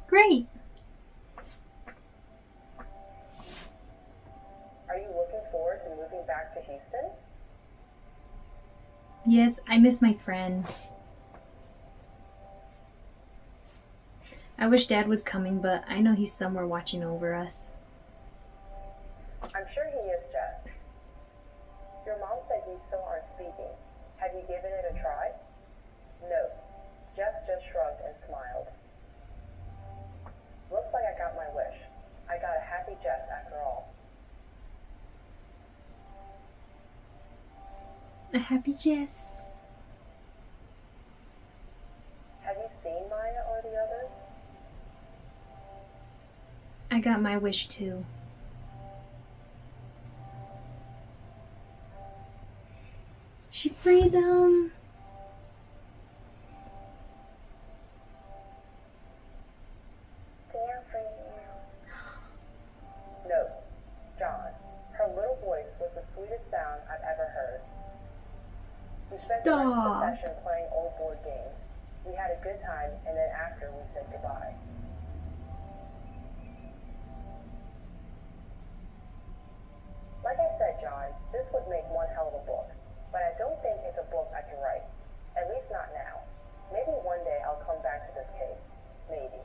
Great. Are you looking forward to moving back to Houston? Yes, I miss my friends. I wish Dad was coming, but I know he's somewhere watching over us. I'm sure he is, Jess. Your mom said you still aren't speaking. Have you given it a try? No. Jess just shrugged and smiled. Looks like I got my wish. I got a happy Jess after all. A happy Jess. Have you seen Maya or the others? I got my wish too. She freed them. They're freeing you. No, John. Her little voice was the sweetest sound I've ever heard. We spent the rest of the Stop. session playing old board games. We had a good time, and then after we said goodbye. Like I said, John, this would make one hell of a book, but I don't think it's a book I can write. At least not now. Maybe one day I'll come back to this case. Maybe.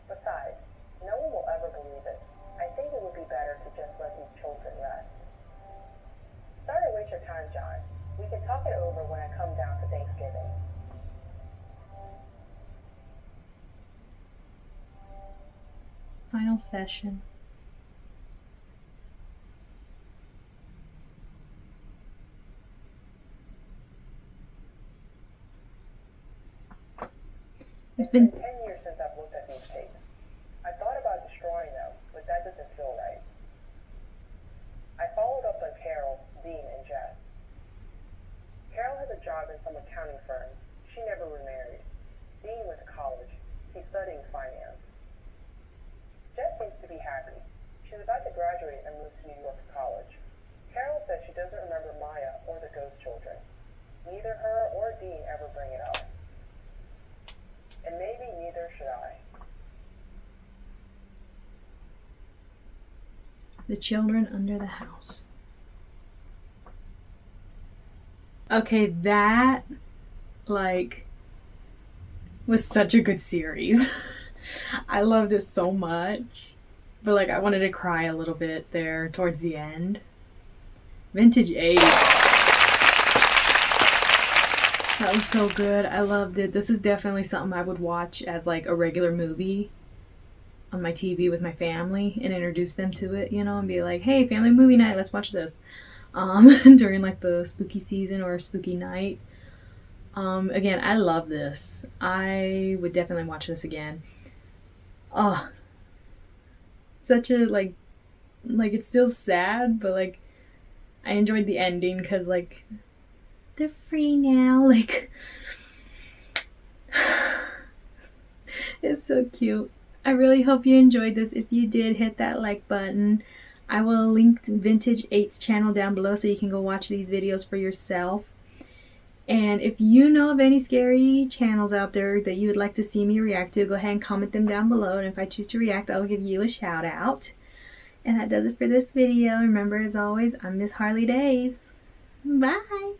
Besides, no one will ever believe it. I think it would be better to just let these children rest. Sorry to waste your time, John. We can talk it over when I come down for Thanksgiving. Final session. It's been 10 years since I've looked at these tapes. I thought about destroying them, but that doesn't feel right. I followed up on Carol, Dean, and Jess. Carol has a job in some accounting firm. She never remarried. Dean went to college. He's studying finance. Jess seems to be happy. She's about to graduate and move to New York to college. Carol says she doesn't remember Maya or the ghost children. Neither her or Dean ever bring it up. And maybe neither should I. The Children Under the House. Okay, that, was such a good series. I loved it so much. But, I wanted to cry a little bit there towards the end. Vintage 8. That was so good. I loved it. This is definitely something I would watch as, a regular movie on my TV with my family and introduce them to it, and be like, hey, family movie night, let's watch this. During, the spooky season or spooky night. Again, I love this. I would definitely watch this again. Oh, such a, it's still sad, but, I enjoyed the ending because, they're free now. It's so cute. I really hope you enjoyed this. If you did, hit that like button. I will link to Vintage 8's channel down below so you can go watch these videos for yourself. And if you know of any scary channels out there that you would like to see me react to, go ahead and comment them down below. And if I choose to react, I'll give you a shout out. And that does it for this video. Remember, as always, I'm Miss Harley Days. Bye!